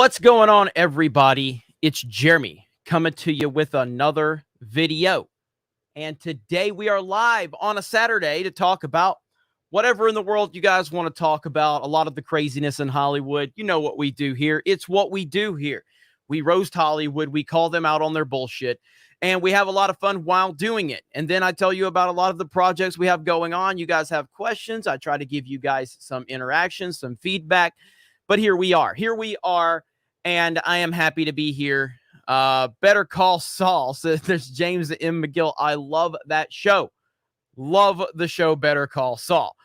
What's going on, everybody? It's Jeremy coming to you with another video. And today we are live on a Saturday to talk about whatever in the world you guys want to talk about. A lot of the craziness in Hollywood. You know what we do here. It's what we do here. We roast Hollywood. We call them out on their bullshit. And we have a lot of fun while doing it. And then I tell you about a lot of the projects we have going on. You guys have questions. I try to give you guys some interaction, some feedback. But here we are. And I am happy to be here. Better Call Saul. So there's James M. McGill. I love that show. Love the show Better Call Saul.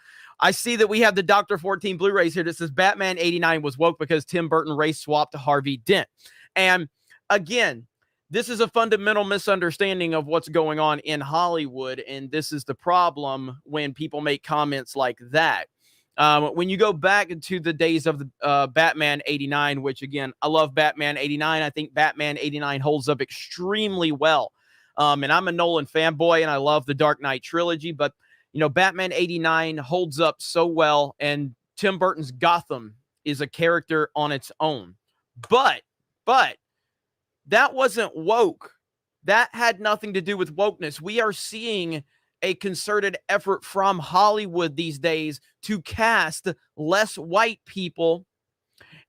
I see that we have the Dr. 14 Blu-rays here that says Batman 89 was woke because Tim Burton race swapped to Harvey Dent. And again, this is a fundamental misunderstanding of what's going on in Hollywood. And this is the problem when people make comments like that. When you go back into the days of the Batman 89, which again, I love Batman 89. I think Batman 89 holds up extremely well. And I'm a Nolan fanboy and I love the Dark Knight trilogy, but you know, Batman 89 holds up so well, and Tim Burton's Gotham is a character on its own. But that wasn't woke. That had nothing to do with wokeness. We are seeing a concerted effort from Hollywood these days to cast less white people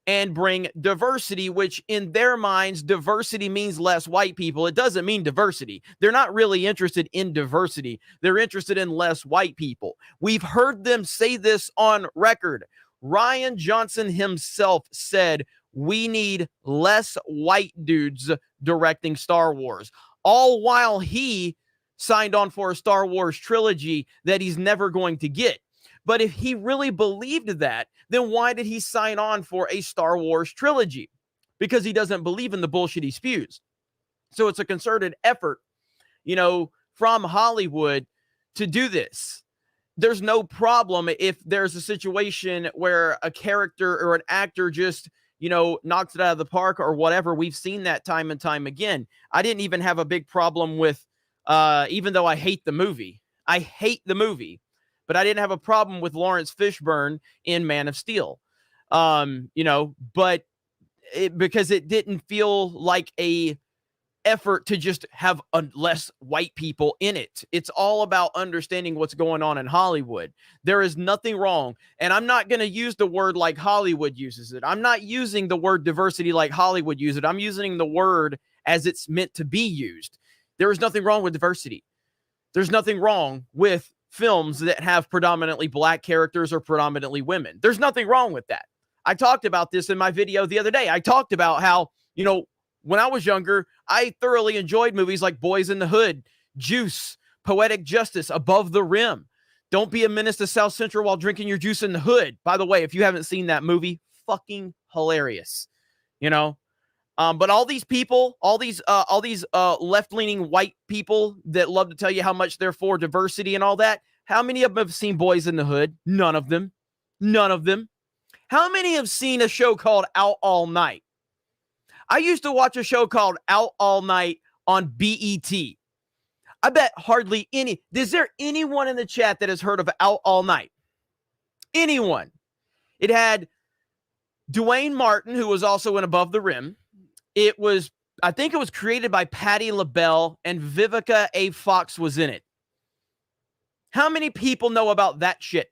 and bring diversity, which in their minds, diversity means less white people. It doesn't mean diversity. They're not really interested in diversity. They're interested in less white people. We've heard them say this on record. Rian Johnson himself said, we need less white dudes directing Star Wars, all while he signed on for a Star Wars trilogy that he's never going to get. But if he really believed that, then why did he sign on for a Star Wars trilogy? Because he doesn't believe in the bullshit he spews. So it's a concerted effort, you know, from Hollywood to do this. There's no problem if there's a situation where a character or an actor just, you know, knocks it out of the park or whatever. We've seen that time and time again. I didn't even have a big problem with even though I hate the movie, but I didn't have a problem with Lawrence Fishburne in Man of Steel, you know, but because it didn't feel like a effort to just have less white people in it. It's all about understanding what's going on in Hollywood. There is nothing wrong. And I'm not going to use the word like Hollywood uses it. I'm not using the word diversity like Hollywood uses it. I'm using the word as it's meant to be used. There is nothing wrong with diversity. There's nothing wrong with films that have predominantly black characters or predominantly women. There's nothing wrong with that. I talked about this in my video the other day. I talked about how, you know, when I was younger, I thoroughly enjoyed movies like Boys in the Hood, Juice, Poetic Justice, Above the Rim. Don't be a menace to South Central while drinking your juice in the hood. By the way, if you haven't seen that movie, fucking hilarious, you know? But all these people, all these left-leaning white people that love to tell you how much they're for diversity and all that, how many of them have seen Boys in the Hood? None of them. None of them. How many have seen a show called Out All Night? I used to watch a show called Out All Night on BET. I bet hardly any. Is there anyone in the chat that has heard of Out All Night? Anyone? It had Dwayne Martin, who was also in Above the Rim. I think it was created by Patti LaBelle, and Vivica A. Fox was in it. How many people know about that shit?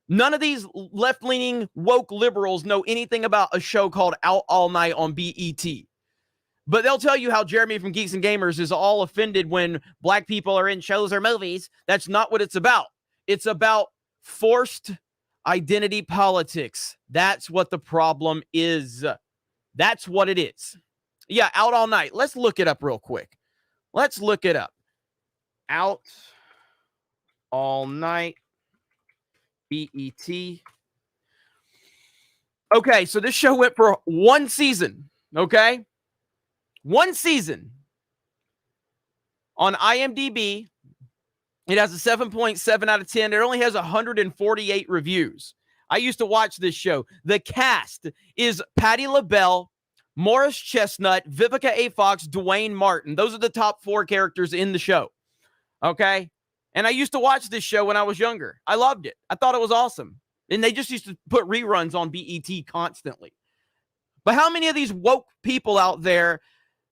None of these left-leaning woke liberals know anything about a show called Out All Night on BET. But they'll tell you how Jeremy from Geeks and Gamers is all offended when black people are in shows or movies. That's not what it's about. It's about forced identity politics. That's what the problem is. That's what it is. Yeah, Out All Night. Let's look it up real quick. Let's look it up. Out All Night. BET. Okay, so this show went for one season, okay? One season. On IMDb, it has a 7.7 out of 10. It only has 148 reviews. I used to watch this show. The cast is Patti LaBelle, Morris Chestnut, Vivica A. Fox, Dwayne Martin. Those are the top 4 characters in the show. Okay? And I used to watch this show when I was younger. I loved it. I thought it was awesome. And they just used to put reruns on BET constantly. But how many of these woke people out there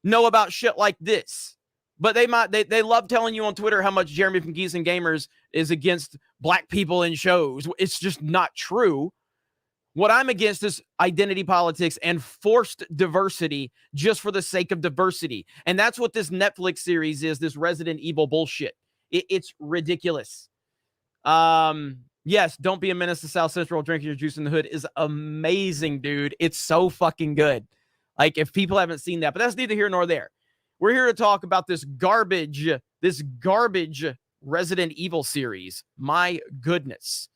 know about shit like this? But they love telling you on Twitter how much Jeremy from Geeks and Gamers is against black people in shows. It's just not true. What I'm against is identity politics and forced diversity just for the sake of diversity. And that's what this Netflix series is, this Resident Evil bullshit. It's ridiculous. Yes, Don't Be a Menace to South Central, Drinking Your Juice in the Hood is amazing, dude. It's so fucking good. Like, if people haven't seen that, but that's neither here nor there. We're here to talk about this garbage Resident Evil series. My goodness.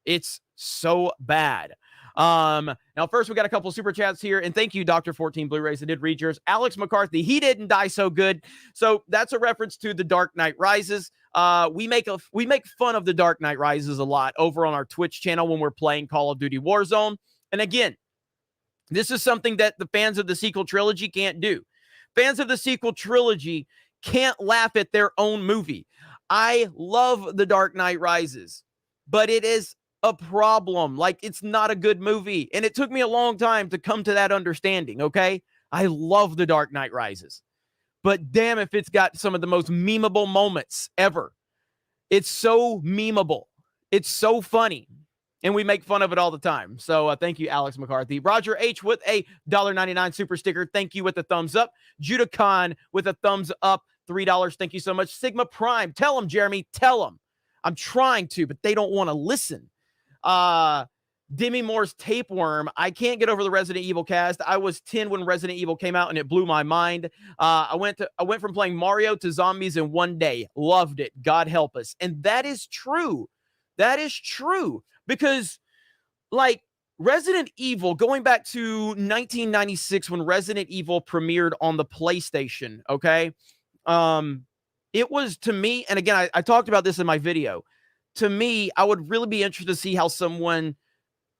It's so bad. Now first we got a couple of super chats here, and thank you, Dr. 14 Blu-rays. I did read yours. Alex McCarthy, he didn't die so good. So that's a reference to The Dark Knight Rises. We make fun of The Dark Knight Rises a lot over on our Twitch channel when we're playing Call of Duty Warzone. And again, this is something that the fans of the sequel trilogy can't do. Fans of the sequel trilogy can't laugh at their own movie. I love The Dark Knight Rises, but it is a problem. Like, it's not a good movie. And it took me a long time to come to that understanding, okay? I love The Dark Knight Rises. But damn if it's got some of the most memeable moments ever. It's so memeable. It's so funny. And we make fun of it all the time. So thank you, Alex McCarthy. Roger H. with a $1.99 super sticker. Thank you with a thumbs up. Judah Khan with a thumbs up. $3. Thank you so much. Sigma Prime. Tell them, Jeremy. Tell them. I'm trying to, but they don't want to listen. Demi Moore's Tapeworm. I can't get over the Resident Evil cast. I was 10 when Resident Evil came out, and it blew my mind. I went from playing Mario to zombies in one day. Loved it. God help us. And that is true. That is true. Because, like, Resident Evil, going back to 1996 when Resident Evil premiered on the PlayStation, okay? It was, to me, and again, I talked about this in my video. To me, I would really be interested to see how someone,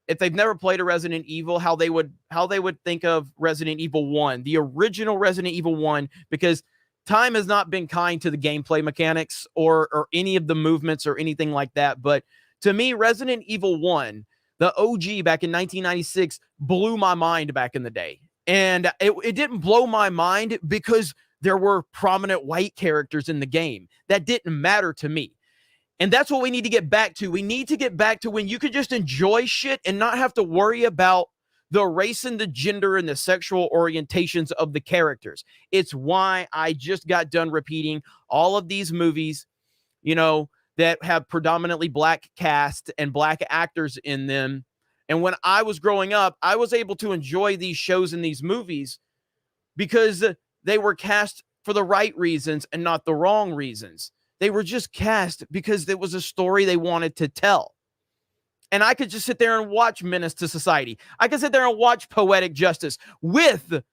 if they've never played a Resident Evil, how they would think of Resident Evil 1, the original Resident Evil 1, because time has not been kind to the gameplay mechanics or any of the movements or anything like that. But to me, Resident Evil 1, the OG back in 1996, blew my mind back in the day. And it didn't blow my mind because there were prominent white characters in the game. That didn't matter to me. And that's what we need to get back to. We need to get back to when you could just enjoy shit and not have to worry about the race and the gender and the sexual orientations of the characters. It's why I just got done repeating all of these movies, you know, that have predominantly black cast and black actors in them. And when I was growing up, I was able to enjoy these shows and these movies because they were cast for the right reasons and not the wrong reasons. They were just cast because it was a story they wanted to tell. And I could just sit there and watch Menace to Society. I could sit there and watch Poetic Justice with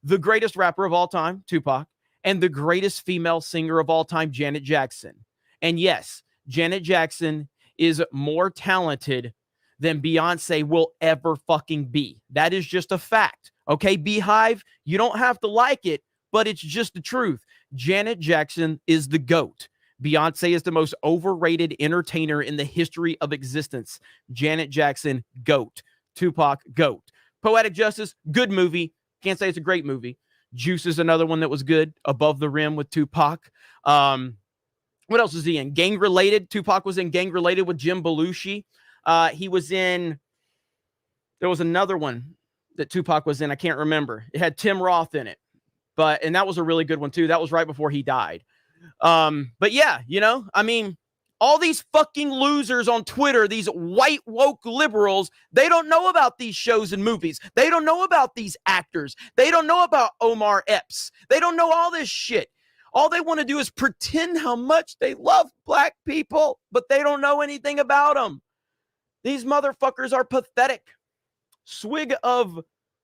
the greatest rapper of all time, Tupac, and the greatest female singer of all time, Janet Jackson. And yes, Janet Jackson is more talented than Beyonce will ever fucking be. That is just a fact. Okay, Beehive, you don't have to like it, but it's just the truth. Janet Jackson is the GOAT. Beyonce is the most overrated entertainer in the history of existence. Janet Jackson, GOAT. Tupac, GOAT. Poetic Justice, good movie. Can't say it's a great movie. Juice is another one that was good. Above the Rim with Tupac. What else is he in? Gang Related. Tupac was in Gang Related with Jim Belushi. He was in, there was another one that Tupac was in. I can't remember. It had Tim Roth in it. And that was a really good one too. That was right before he died. But yeah, you know, I mean, all these fucking losers on Twitter, these white woke liberals, they don't know about these shows and movies. They don't know about these actors. They don't know about Omar Epps. They don't know all this shit. All they want to do is pretend how much they love black people, but they don't know anything about them. These motherfuckers are pathetic. Swig of,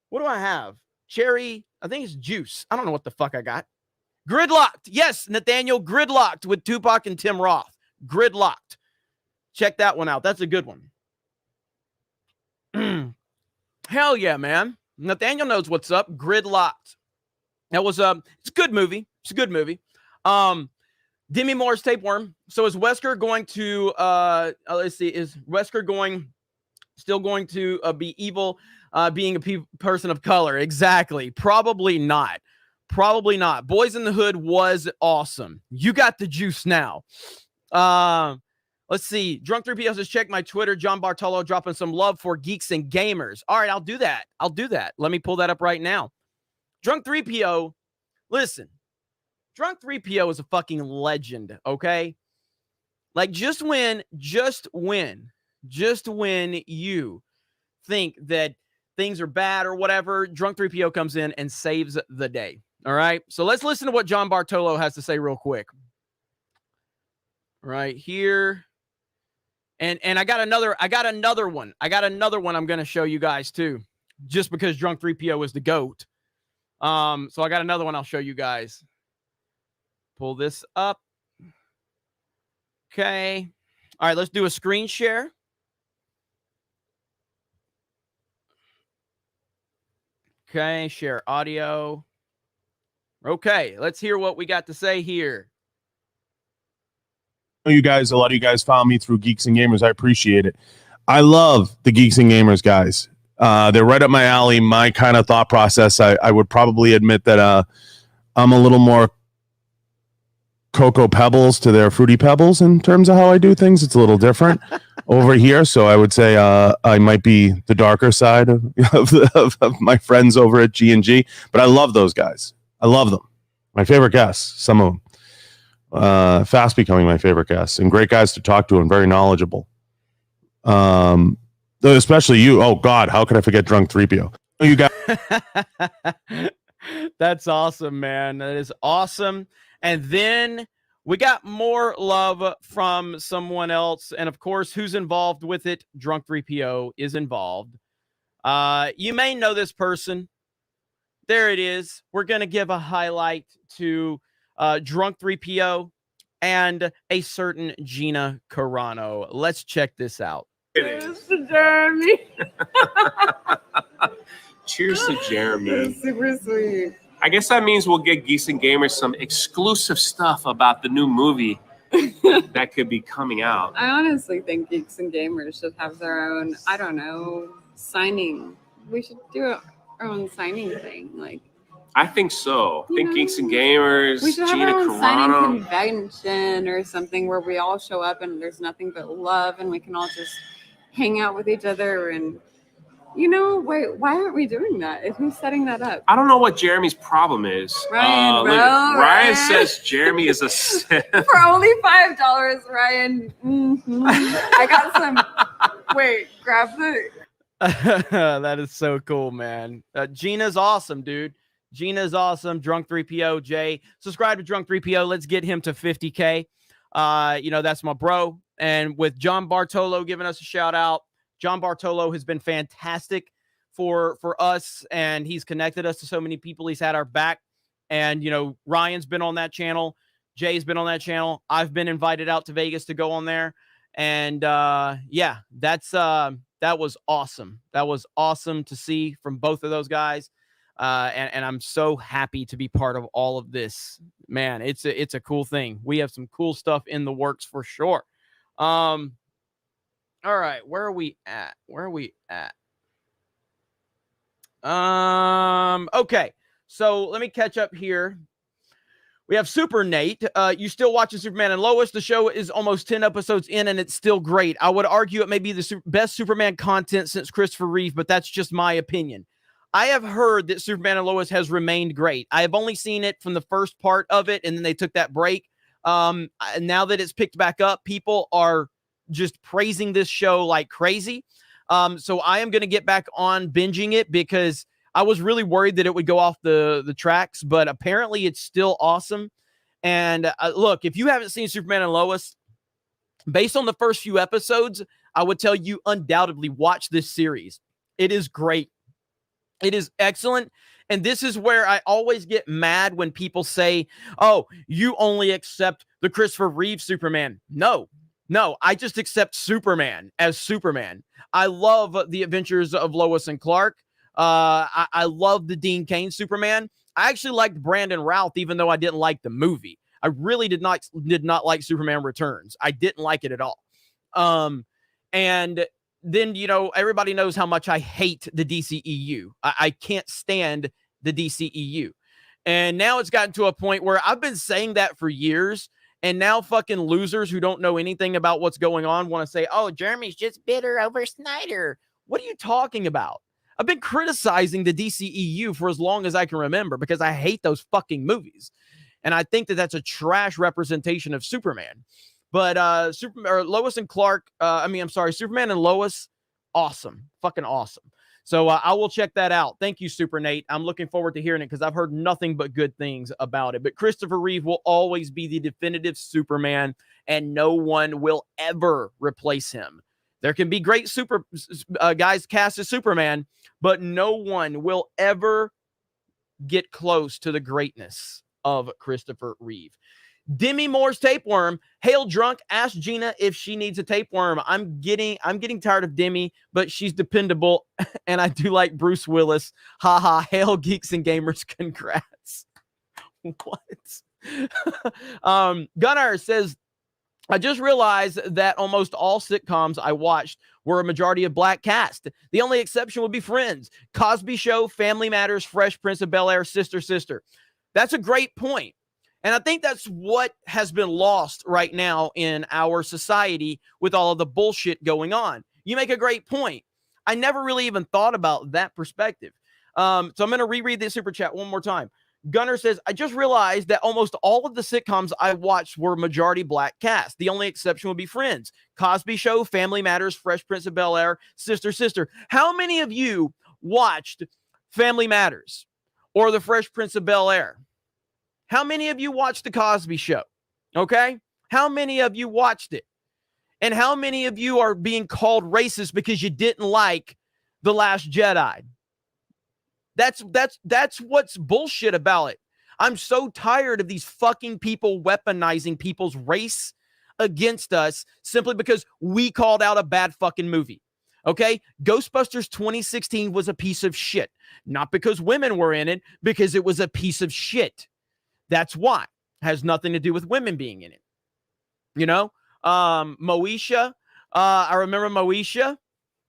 what do I have? Cherry, I think it's juice. I don't know what the fuck I got. Gridlocked. Yes, Nathaniel, Gridlocked with Tupac and Tim Roth. Gridlocked. Check that one out. That's a good one. Hell yeah, man. Nathaniel knows what's up. Gridlocked. That was it's a good movie. It's a good movie. Demi Moore's Tapeworm. So is Wesker going to let's see, is Wesker still going to be evil? being a person of color. Exactly. Probably not. Probably not. Boys in the Hood was awesome. You got the juice now. Let's see. Drunk 3PO says, check my Twitter. John Bartolo dropping some love for Geeks and Gamers. All right, I'll do that. Let me pull that up right now. Drunk 3PO, listen. Drunk 3PO is a fucking legend, okay? Like, just when you think that things are bad or whatever, Drunk 3PO comes in and saves the day. All right? So let's listen to what John Bartolo has to say real quick. Right here. And I got another one. I'm going to show you guys too, just because Drunk 3PO is the GOAT. So I got another one I'll show you guys. Pull this up. Okay. All right, let's do a screen share. Okay, share audio. Okay, let's hear what we got to say here. A lot of you guys found me through Geeks and Gamers. I appreciate it. I love the Geeks and Gamers guys. They're right up my alley, my kind of thought process. I would probably admit that I'm a little more Cocoa Pebbles to their Fruity Pebbles in terms of how I do things. It's a little different over here. So I would say I might be the darker side of my friends over at G&G. But I love those guys. I love them. My favorite guests, some of them. Fast becoming my favorite guests, and great guys to talk to and very knowledgeable. Especially you. Oh God, how could I forget Drunk 3PO? You got. That's awesome, man. That is awesome. And then we got more love from someone else, and of course, who's involved with it? Drunk 3PO is involved. You may know this person. There it is. We're gonna give a highlight to Drunk 3PO and a certain Gina Carano. Let's check this out. Cheers to Jeremy. Cheers to Jeremy. That's super sweet. I guess that means we'll get Geeks and Gamers some exclusive stuff about the new movie that could be coming out. I honestly think Geeks and Gamers should have their own, I don't know, signing. We should do our own signing thing. Like, I think so. I think Geeks and Gamers, we should have Gina our own signing Carano. convention or something where we all show up and there's nothing but love and we can all just hang out with each other. And, you know, wait, why aren't we doing that? Who's setting that up? I don't know what Jeremy's problem is. Ryan, Ryan says Jeremy is a simp. For only $5, Ryan. I got some. Wait, grab the. That is so cool, man. Gina's awesome, dude. Gina's awesome. Drunk 3PO, Jay. Subscribe to Drunk 3PO. Let's get him to 50K. You know, that's my bro. And with John Bartolo giving us a shout out, John Bartolo has been fantastic for us, and he's connected us to so many people. He's had our back. And, you know, Ryan's been on that channel. Jay's been on that channel. I've been invited out to Vegas to go on there. And yeah, that was awesome. That was awesome to see from both of those guys. And I'm so happy to be part of all of this, man. It's a cool thing. We have some cool stuff in the works for sure. All right, where are we at? Okay, so let me catch up here. We have Super Nate. You still watching Superman and Lois? The show is almost 10 episodes in, and it's still great. I would argue it may be the best Superman content since Christopher Reeve, but that's just my opinion. I have heard that Superman and Lois has remained great. I have only seen it from the first part of it, and then they took that break. Now that it's picked back up, people are just praising this show like crazy. So I am going to get back on binging it because I was really worried that it would go off the tracks, but apparently it's still awesome. And look, if you haven't seen Superman and Lois, based on the first few episodes, I would tell you undoubtedly watch this series. It is great. It is excellent. And this is where I always get mad when people say, oh, you only accept the Christopher Reeve Superman. No, I just accept Superman as Superman. I love the adventures of Lois and Clark. I love the Dean Cain Superman. I actually liked Brandon Routh, even though I didn't like the movie. I really did not like Superman Returns. I didn't like it at all. And then, you know, everybody knows how much I hate the DCEU. I can't stand the DCEU. And now it's gotten to a point where I've been saying that for years. And now fucking losers who don't know anything about what's going on want to say, oh, Jeremy's just bitter over Snyder. What are you talking about? I've been criticizing the DCEU for as long as I can remember because I hate those fucking movies. And I think that that's a trash representation of Superman. But Lois and Clark, Superman and Lois, awesome. Fucking awesome. So I will check that out. Thank you, Super Nate. I'm looking forward to hearing it because I've heard nothing but good things about it. But Christopher Reeve will always be the definitive Superman, and no one will ever replace him. There can be great guys cast as Superman, but no one will ever get close to the greatness of Christopher Reeve. Demi Moore's tapeworm. Hail drunk. Ask Gina if she needs a tapeworm. I'm getting tired of Demi, but she's dependable, and I do like Bruce Willis. Haha. Hail Geeks and Gamers. Congrats. What? Gunnar says, I just realized that almost all sitcoms I watched were a majority of black cast. The only exception would be Friends, Cosby Show, Family Matters, Fresh Prince of Bel-Air, Sister, Sister. That's a great point. And I think that's what has been lost right now in our society with all of the bullshit going on. You make a great point. I never really even thought about that perspective. So I'm going to reread this super chat one more time. Gunnar says, I just realized that almost all of the sitcoms I watched were majority black cast. The only exception would be Friends, Cosby Show, Family Matters, Fresh Prince of Bel-Air, Sister, Sister. How many of you watched Family Matters or The Fresh Prince of Bel-Air? How many of you watched The Cosby Show? Okay? How many of you watched it? And how many of you are being called racist because you didn't like The Last Jedi? That's what's bullshit about it. I'm so tired of these fucking people weaponizing people's race against us simply because we called out a bad fucking movie. Okay? Ghostbusters 2016 was a piece of shit. Not because women were in it, because it was a piece of shit. That's why. It has nothing to do with women being in it. You know? Moesha. I remember Moesha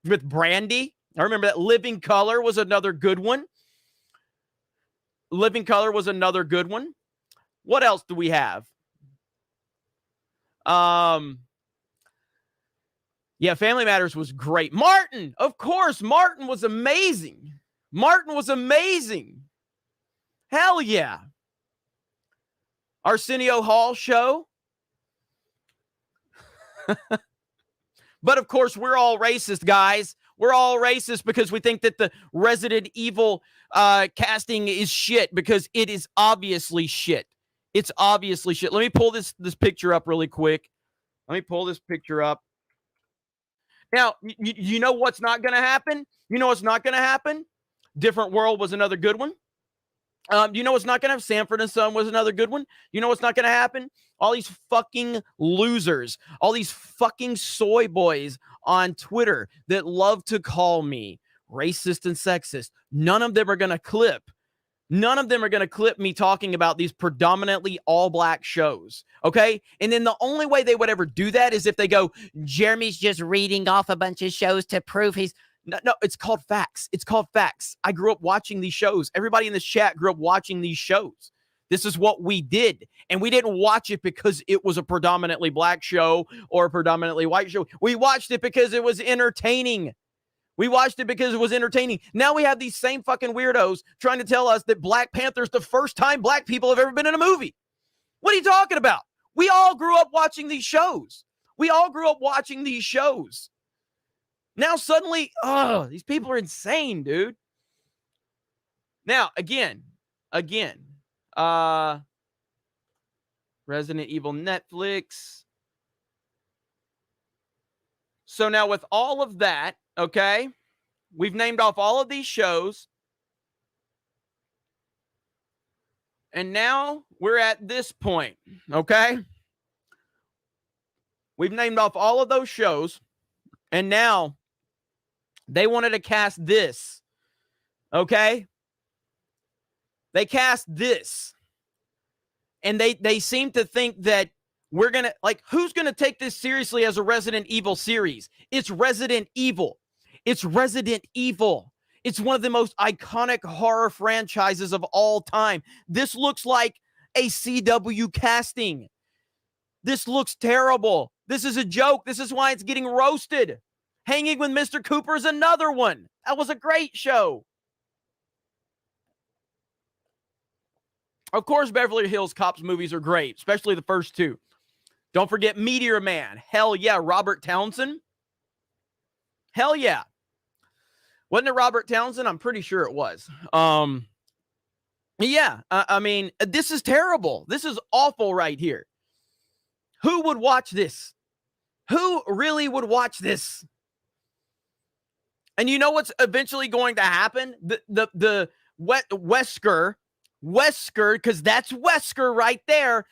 with Brandy. I remember that. Living Color was another good one. Living Color was another good one. What else do we have? Yeah, Family Matters was great. Martin, of course. Martin was amazing. Martin was amazing. Hell yeah. Arsenio Hall show. But of course, we're all racist, guys. We're all racist because we think that the Resident Evil casting is shit because it is obviously shit. It's obviously shit. Let me pull this picture up really quick. Let me pull this picture up. Now, you know what's not going to happen? You know what's not going to happen? Different World was another good one. You know what's not going to have? Sanford and Son was another good one. You know what's not going to happen? All these fucking losers, all these fucking soy boys on Twitter that love to call me racist and sexist. None of them are going to clip. None of them are going to clip me talking about these predominantly all black shows. Okay. And then the only way they would ever do that is if they go, Jeremy's just reading off a bunch of shows to prove he's. No, it's called facts. It's called facts. I grew up watching these shows. Everybody in this chat grew up watching these shows. This is what we did. And we didn't watch it because it was a predominantly black show or a predominantly white show. We watched it because it was entertaining. We watched it because it was entertaining. Now we have these same fucking weirdos trying to tell us that Black Panther's the first time black people have ever been in a movie. What are you talking about? We all grew up watching these shows. We all grew up watching these shows. Now suddenly, these people are insane, dude. Now, again, Resident Evil Netflix. So now with all of that, okay, we've named off all of these shows. And now we're at this point, okay? We've named off all of those shows. And now they wanted to cast this, okay? They cast this. And they seem to think that We're going to, like, who's going to take this seriously as a Resident Evil series? It's Resident Evil. It's Resident Evil. It's one of the most iconic horror franchises of all time. This looks like a CW casting. This looks terrible. This is a joke. This is why it's getting roasted. Hanging with Mr. Cooper is another one. That was a great show. Of course, Beverly Hills Cops movies are great, especially the first two. Don't forget Meteor Man. Hell yeah, Robert Townsend. Hell yeah. Wasn't it Robert Townsend? I'm pretty sure it was. Yeah, I mean, this is terrible. This is awful right here. Who would watch this? Who really would watch this? And you know what's eventually going to happen? The Wesker, because that's Wesker right there.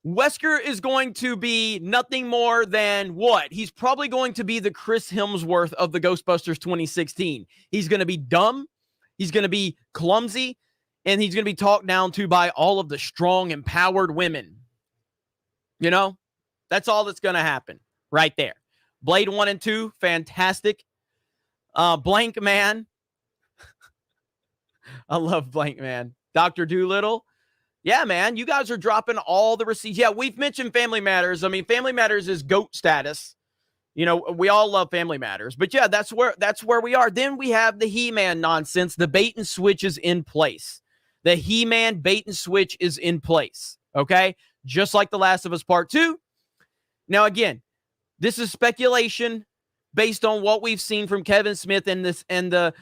Wesker is going to be nothing more than what? He's probably going to be the Chris Hemsworth of the Ghostbusters 2016. He's going to be dumb. He's going to be clumsy. And he's going to be talked down to by all of the strong, empowered women. You know? That's all that's going to happen right there. Blade 1 and 2, fantastic. Blank Man. I love Blank Man. Dr. Doolittle. Yeah, man, you guys are dropping all the receipts. Yeah, we've mentioned Family Matters. I mean, Family Matters is GOAT status. You know, we all love Family Matters. But yeah, that's where we are. Then we have the He-Man nonsense. The bait and switch is in place. The He-Man bait and switch is in place. Okay? Just like The Last of Us Part 2. Now, again, this is speculation based on what we've seen from Kevin Smith and the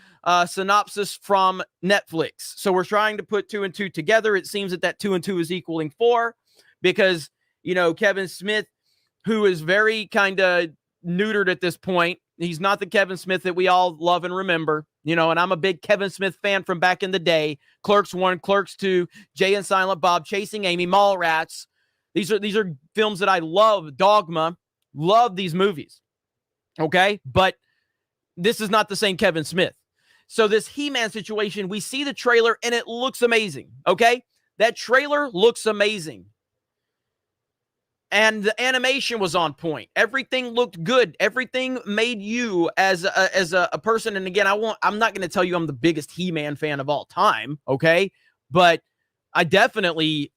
synopsis from Netflix. So we're trying to put 2 and 2 together. It seems that 2 and 2 is equaling 4 because, you know, Kevin Smith, who is very kind of neutered at this point, he's not the Kevin Smith that we all love and remember, you know, and I'm a big Kevin Smith fan from back in the day. Clerks 1, Clerks 2, Jay and Silent Bob, Chasing Amy, Mallrats. These are films that I love. Dogma. Love these movies. Okay? But this is not the same Kevin Smith. So this He-Man situation, we see the trailer and it looks amazing. Okay? That trailer looks amazing. And the animation was on point. Everything looked good. Everything made you as a person. And again, I'm not going to tell you I'm the biggest He-Man fan of all time. Okay? But I definitely...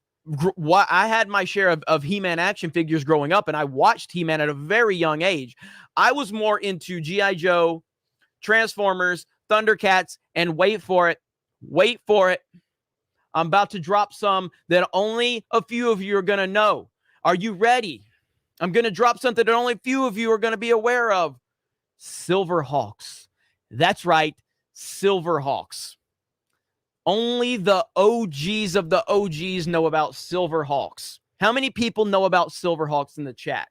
I had my share of He-Man action figures growing up, and I watched He-Man at a very young age. I was more into G.I. Joe, Transformers, Thundercats, and wait for it. I'm about to drop some that only a few of you are going to know. Are you ready? I'm going to drop something that only a few of you are going to be aware of. Silverhawks. That's right, Silverhawks. Only the OGs of the OGs know about Silverhawks. How many people know about Silverhawks in the chat?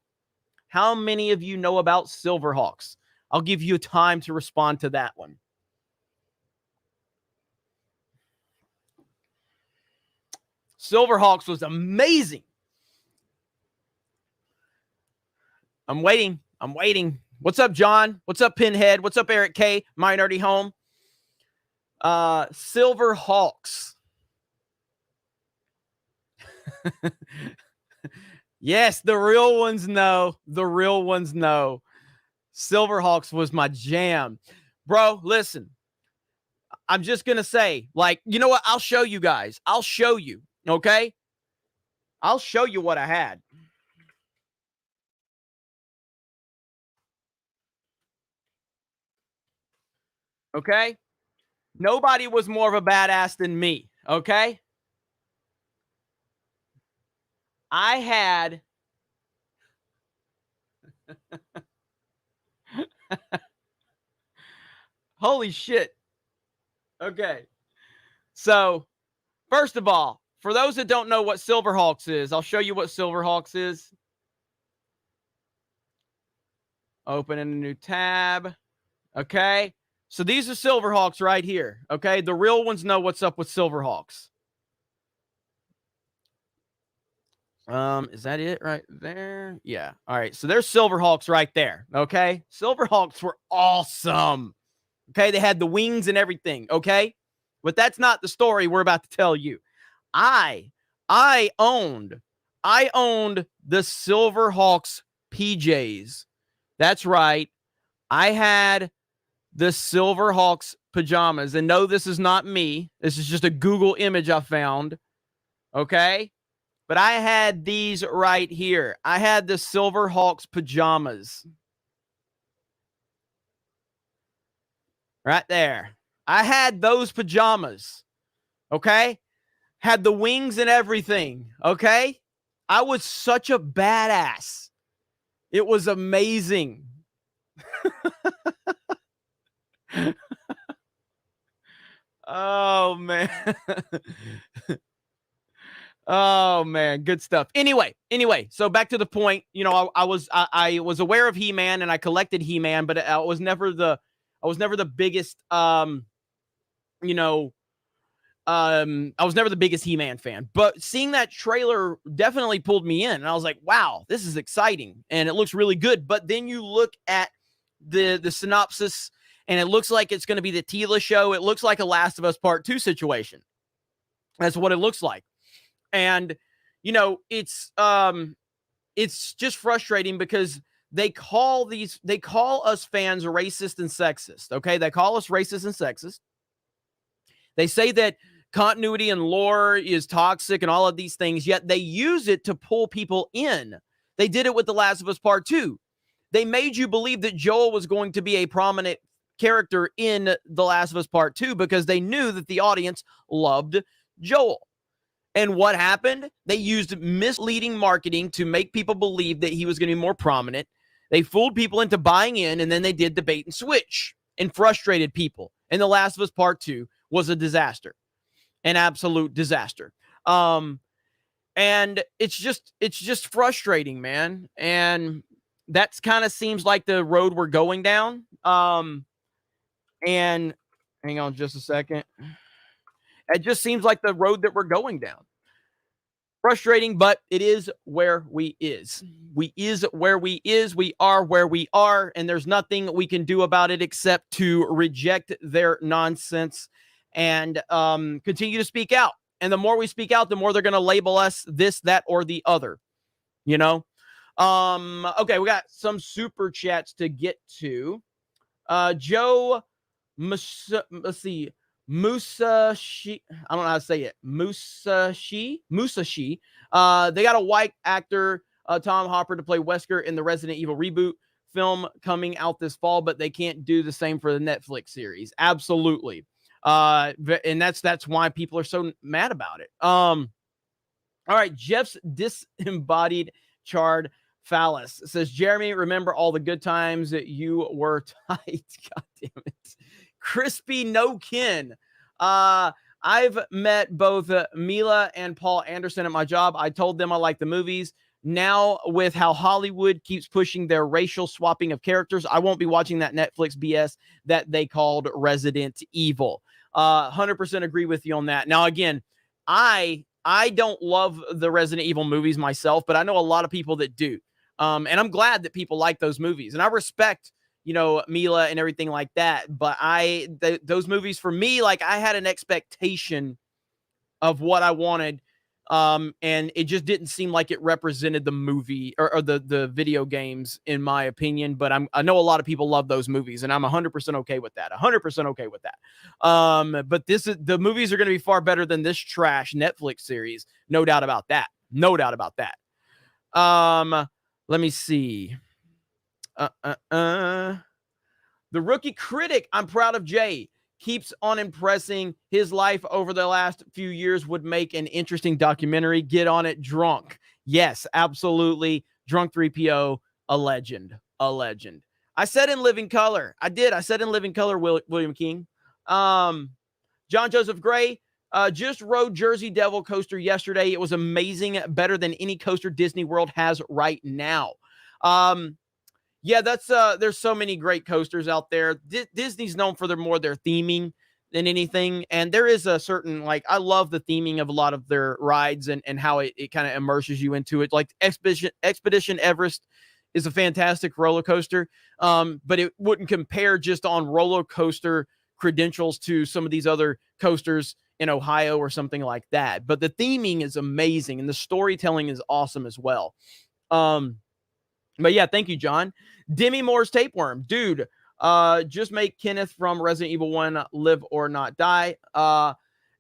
How many of you know about Silverhawks? I'll give you time to respond to that one. Silverhawks was amazing. I'm waiting. What's up, John? What's up, Pinhead? What's up, Eric K? Minority Home. Silverhawks. Yes, the real ones know. The real ones know. Silverhawks was my jam. Bro, listen. I'm just going to say, like, you know what? I'll show you guys. I'll show you, okay? I'll show you what I had. Okay? Nobody was more of a badass than me, okay? I had... Holy shit. Okay. So, first of all, for those that don't know what Silverhawks is, I'll show you what Silverhawks is. Open in a new tab. Okay. So these are Silverhawks right here. Okay. The real ones know what's up with Silverhawks. Is that it right there? Yeah. All right. So there's Silverhawks right there. Okay. Silverhawks were awesome. Okay. They had the wings and everything. Okay. But that's not the story we're about to tell you. I owned I owned the Silverhawks PJs. That's right. I had the Silverhawks pajamas. And no, this is not me. This is just a Google image I found. Okay? But I had these right here. I had the Silverhawks pajamas. Right there. I had those pajamas. Okay? Had the wings and everything. Okay? I was such a badass. It was amazing. Oh, man. Oh, man. Good stuff. Anyway, so back to the point. You know, I was aware of He-Man and I collected He-Man, but I was never the biggest, I was never the biggest He-Man fan, but seeing that trailer definitely pulled me in. And I was like, wow, this is exciting. And it looks really good. But then you look at the synopsis and it looks like it's going to be the Tila show. It looks like a Last of Us Part 2 situation. That's what it looks like. And, you know, it's just frustrating because they call us fans racist and sexist. Okay. They call us racist and sexist. They say that continuity and lore is toxic and all of these things, yet they use it to pull people in. They did it with The Last of Us Part 2. They made you believe that Joel was going to be a prominent character in The Last of Us Part 2 because they knew that the audience loved Joel. And what happened? They used misleading marketing to make people believe that he was going to be more prominent. They fooled people into buying in, and then they did the bait and switch and frustrated people. And The Last of Us Part 2 was a disaster, an absolute disaster. And it's just frustrating, man. And that's kind of seems like the road we're going down. And hang on just a second. It just seems like the road that we're going down. Frustrating, but it is where we is. We is where we is. We are where we are, and there's nothing we can do about it except to reject their nonsense and continue to speak out. And the more we speak out, the more they're going to label us this, that, or the other. You know? Okay, we got some super chats to get to. Joe, let's see. Musashi, I don't know how to say it. Musashi. They got a white actor, Tom Hopper, to play Wesker in the Resident Evil reboot film coming out this fall, but they can't do the same for the Netflix series. Absolutely. And that's why people are so mad about it. All right, Jeff's disembodied charred phallus says, Jeremy, remember all the good times that you were tight. God damn it. Crispy no kin. I've met both Mila and Paul Anderson at my job. I told them I like the movies. Now, with how Hollywood keeps pushing their racial swapping of characters, I won't be watching that Netflix BS that they called Resident Evil. 100% agree with you on that. Now, again, I don't love the Resident Evil movies myself, but I know a lot of people that do. And I'm glad that people like those movies. And I respect, you know, Mila and everything like that. But those movies for me, like I had an expectation of what I wanted. And it just didn't seem like it represented the movie or the video games, in my opinion. But I know a lot of people love those movies, and I'm 100% okay with that. 100% okay with that. But the movies are going to be far better than this trash Netflix series. No doubt about that. No doubt about that. Let me see. The rookie critic, I'm proud of Jay, keeps on impressing. His life over the last few years would make an interesting documentary. Get on it, Drunk. Yes, absolutely. Drunk 3PO, a legend. I said in living color. I did. I said in living color, William King. John Joseph Gray just rode Jersey Devil coaster yesterday. It was amazing. Better than any coaster Disney World has right now. Yeah, that's there's so many great coasters out there. Disney's known for their theming than anything. And there is a certain, like, I love the theming of a lot of their rides and how it kind of immerses you into it. Like Expedition Everest is a fantastic roller coaster. But it wouldn't compare just on roller coaster credentials to some of these other coasters in Ohio or something like that. But the theming is amazing and the storytelling is awesome as well. But yeah, thank you, John. Demi Moore's Tapeworm. Dude, just make Kenneth from Resident Evil 1 live or not die.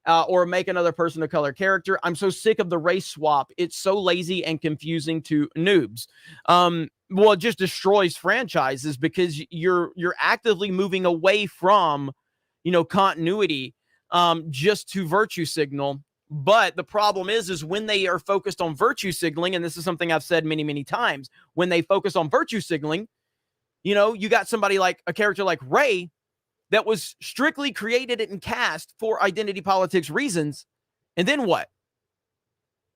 Or make another person of color character. I'm so sick of the race swap. It's so lazy and confusing to noobs. Well, it just destroys franchises because you're actively moving away from, continuity, just to virtue signal. But the problem is when they are focused on virtue signaling, and this is something I've said many, many times, when they focus on virtue signaling, you got somebody like a character like Rey that was strictly created and cast for identity politics reasons. And then what?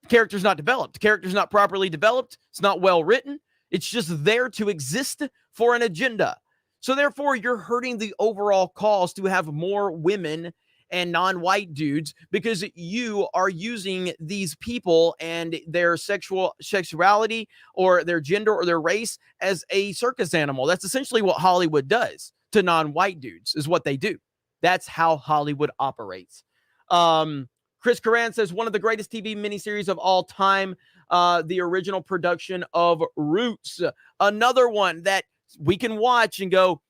The character's not developed. The character's not properly developed. It's not well written. It's just there to exist for an agenda. So therefore, you're hurting the overall cause to have more women and non-white dudes because you are using these people and their sexuality or their gender or their race as a circus animal. That's essentially what Hollywood does to non-white dudes, is what they do. That's how Hollywood operates. Chris Coran says one of the greatest TV miniseries of all time, the original production of Roots. Another one that we can watch and go,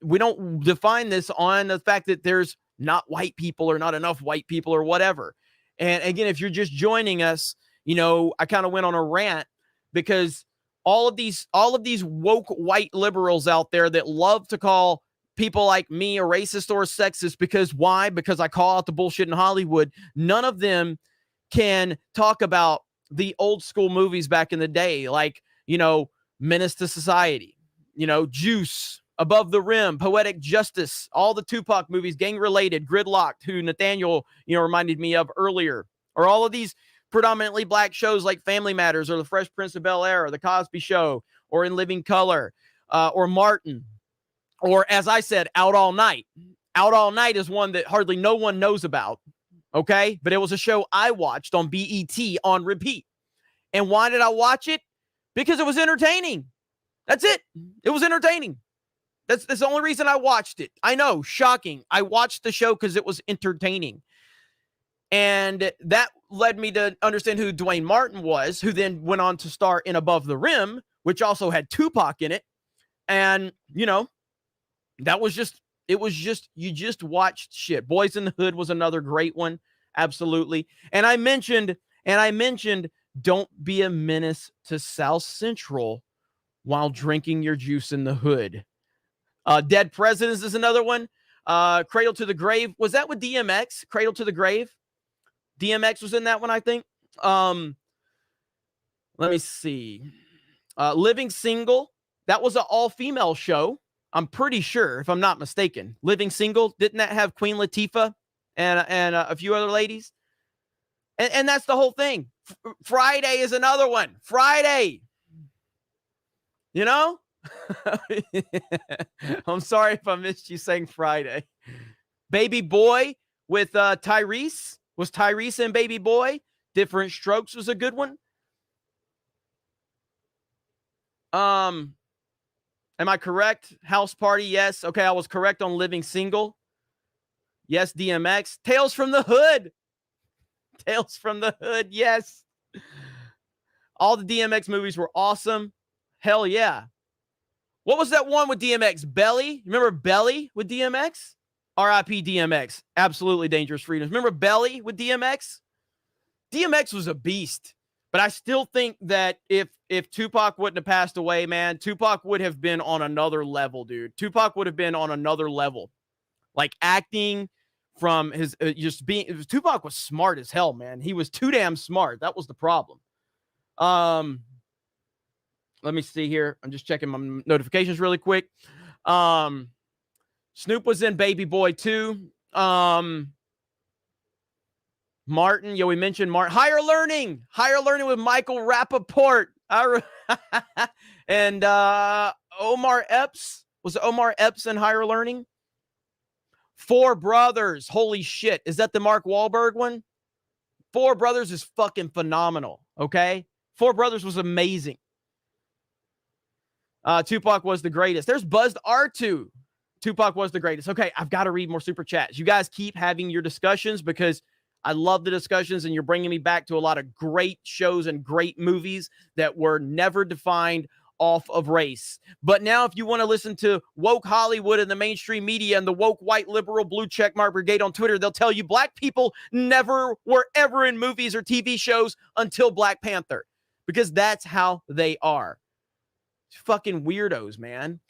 we don't define this on the fact that there's not white people or not enough white people or whatever. And again, if you're just joining us, I kind of went on a rant because all of these woke white liberals out there that love to call people like me a racist or a sexist because why? Because I call out the bullshit in Hollywood. None of them can talk about the old school movies back in the day, like, Menace to Society, Juice, Above the Rim, Poetic Justice, all the Tupac movies, Gang Related, Gridlocked, who Nathaniel, reminded me of earlier, or all of these predominantly black shows like Family Matters or The Fresh Prince of Bel-Air or The Cosby Show or In Living Color or Martin, or as I said, Out All Night. Out All Night is one that hardly no one knows about, okay? But it was a show I watched on BET on repeat. And why did I watch it? Because it was entertaining. That's it. It was entertaining. That's the only reason I watched it. I know, shocking. I watched the show because it was entertaining. And that led me to understand who Dwayne Martin was, who then went on to star in Above the Rim, which also had Tupac in it. And, that was just, you just watched shit. Boys in the Hood was another great one. Absolutely. And I mentioned, don't be a menace to South Central while drinking your juice in the hood. Dead Presidents is another one. Cradle to the Grave. Was that with DMX? Cradle to the Grave? DMX was in that one, I think. Let me see. Living Single. That was an all-female show. I'm pretty sure, if I'm not mistaken. Living Single. Didn't that have Queen Latifah and a few other ladies? And that's the whole thing. Friday is another one. Friday. I'm sorry if I missed you saying Friday. Baby Boy with Tyrese. Was Tyrese and Baby Boy? Different Strokes was a good one. Am I correct? House Party, yes. Okay, I was correct on Living Single. Yes, DMX. Tales from the Hood. Tales from the Hood, yes. All the DMX movies were awesome. Hell yeah. What was that one with DMX? Belly? Remember Belly with DMX? R.I.P. DMX. Absolutely Dangerous Freedoms. Remember Belly with DMX? DMX was a beast. But I still think that if Tupac wouldn't have passed away, man, Tupac would have been on another level, dude. Tupac would have been on another level. Like acting from his Tupac was smart as hell, man. He was too damn smart. That was the problem. Let me see here. I'm just checking my notifications really quick. Snoop was in Baby Boy too. Martin, we mentioned Martin. Higher Learning with Michael Rappaport. And Omar Epps. Was it Omar Epps in Higher Learning? Four Brothers. Holy shit. Is that the Mark Wahlberg one? Four Brothers is fucking phenomenal. Okay? Four Brothers was amazing. Tupac was the greatest. There's Buzzed R2. Tupac was the greatest. Okay, I've got to read more super chats. You guys keep having your discussions because I love the discussions, and you're bringing me back to a lot of great shows and great movies that were never defined off of race. But now if you want to listen to woke Hollywood and the mainstream media and the woke white liberal blue checkmark brigade on Twitter, they'll tell you black people never were ever in movies or TV shows until Black Panther, because that's how they are. Fucking weirdos, man.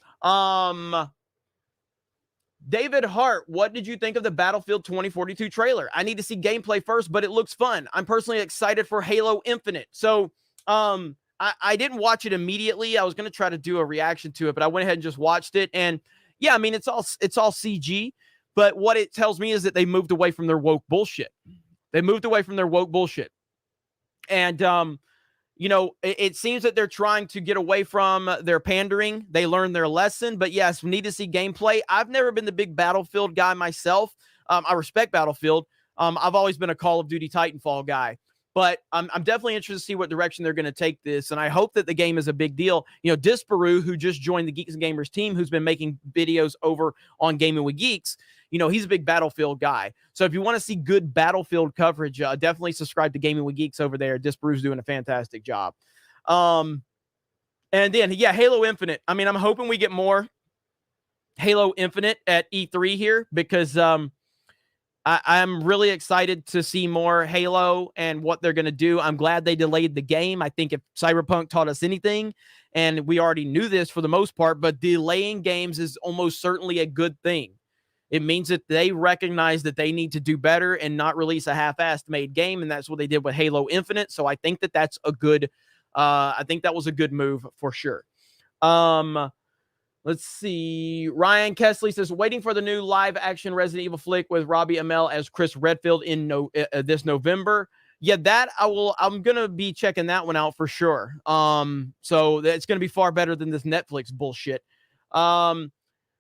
David Hart, what did you think of the Battlefield 2042 trailer? I need to see gameplay first, but it looks fun. I'm personally excited for Halo Infinite. So, I didn't watch it immediately. I was going to try to do a reaction to it, but I went ahead and just watched it. And yeah, I mean, it's all CG, but what it tells me is that they moved away from their woke bullshit. They moved away from their woke bullshit. And, it seems that they're trying to get away from their pandering. They learned their lesson, but yes, we need to see gameplay. I've never been the big Battlefield guy myself. I respect Battlefield. I've always been a Call of Duty Titanfall guy, but I'm definitely interested to see what direction they're going to take this. And I hope that the game is a big deal. Disparu, who just joined the Geeks and Gamers team, who's been making videos over on Gaming with Geeks, he's a big Battlefield guy. So if you want to see good Battlefield coverage, definitely subscribe to Gaming with Geeks over there. Disparu's doing a fantastic job. And then, yeah, Halo Infinite. I mean, I'm hoping we get more Halo Infinite at E3 here, because I'm really excited to see more Halo and what they're going to do. I'm glad they delayed the game. I think if Cyberpunk taught us anything, and we already knew this for the most part, but delaying games is almost certainly a good thing. It means that they recognize that they need to do better and not release a half-assed made game, and that's what they did with Halo Infinite. So I think that that's a good, I think that was a good move for sure. Let's see. Ryan Kesley says, waiting for the new live-action Resident Evil flick with Robbie Amell as Chris Redfield in this November. Yeah, I'm gonna be checking that one out for sure. So it's gonna be far better than this Netflix bullshit.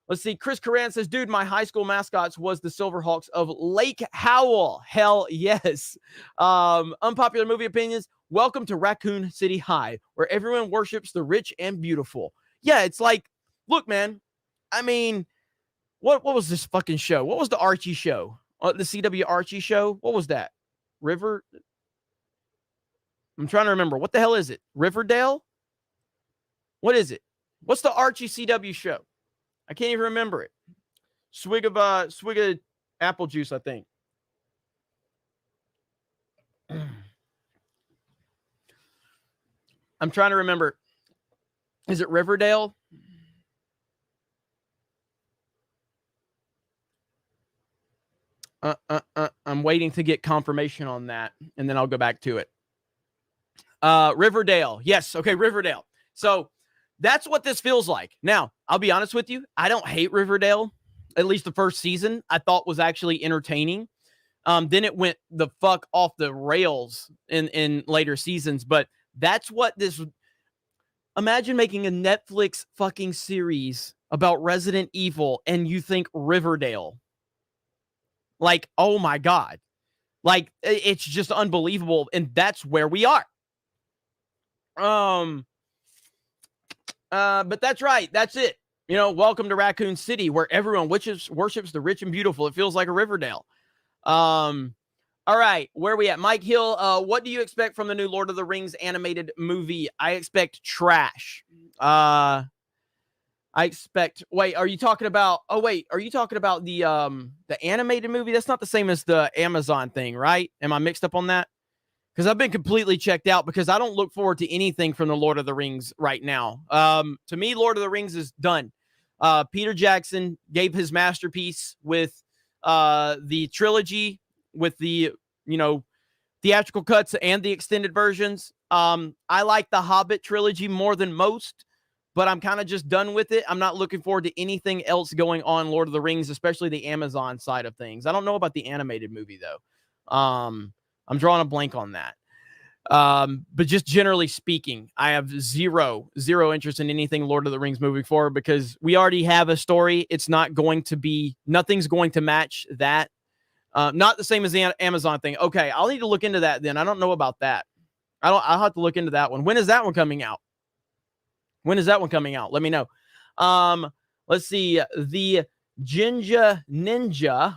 Let's see. Chris Coran says, dude, my high school mascots was the Silverhawks of Lake Howell. Hell yes. Unpopular movie opinions. Welcome to Raccoon City High, where everyone worships the rich and beautiful. Yeah, it's like, look, man, I mean, what was this fucking show? What was the Archie show? The CW Archie show? What was that? River? I'm trying to remember. What the hell is it? Riverdale? What is it? What's the Archie CW show? I can't even remember it. Swig of apple juice, I think. I'm trying to remember. Is it Riverdale? I'm waiting to get confirmation on that, and then I'll go back to it. Riverdale. Yes. Okay, Riverdale. So that's what this feels like. Now, I'll be honest with you. I don't hate Riverdale. At least the first season I thought was actually entertaining. Then it went the fuck off the rails in later seasons. But that's what this... Imagine making a Netflix fucking series about Resident Evil and you think Riverdale. Like, oh my God. Like, it's just unbelievable. And that's where we are. But that's right. That's it. Welcome to Raccoon City, where everyone worships the rich and beautiful. It feels like a Riverdale. All right, where are we at? Mike Hill, what do you expect from the new Lord of the Rings animated movie? I expect trash. I expect... Wait, are you talking about... Oh, wait, are you talking about the animated movie? That's not the same as the Amazon thing, right? Am I mixed up on that? Because I've been completely checked out because I don't look forward to anything from the Lord of the Rings right now. To me, Lord of the Rings is done. Peter Jackson gave his masterpiece with the trilogy, with the, theatrical cuts and the extended versions. I like the Hobbit trilogy more than most, but I'm kind of just done with it. I'm not looking forward to anything else going on Lord of the Rings, especially the Amazon side of things. I don't know about the animated movie, though. I'm drawing a blank on that. But just generally speaking, I have zero interest in anything Lord of the Rings moving forward because we already have a story. It's not going to be, nothing's going to match that. Not the same as the Amazon thing. Okay, I'll need to look into that then. I don't know about that. I'll have to look into that one. When is that one coming out? Let me know. Let's see. The Jinja Ninja,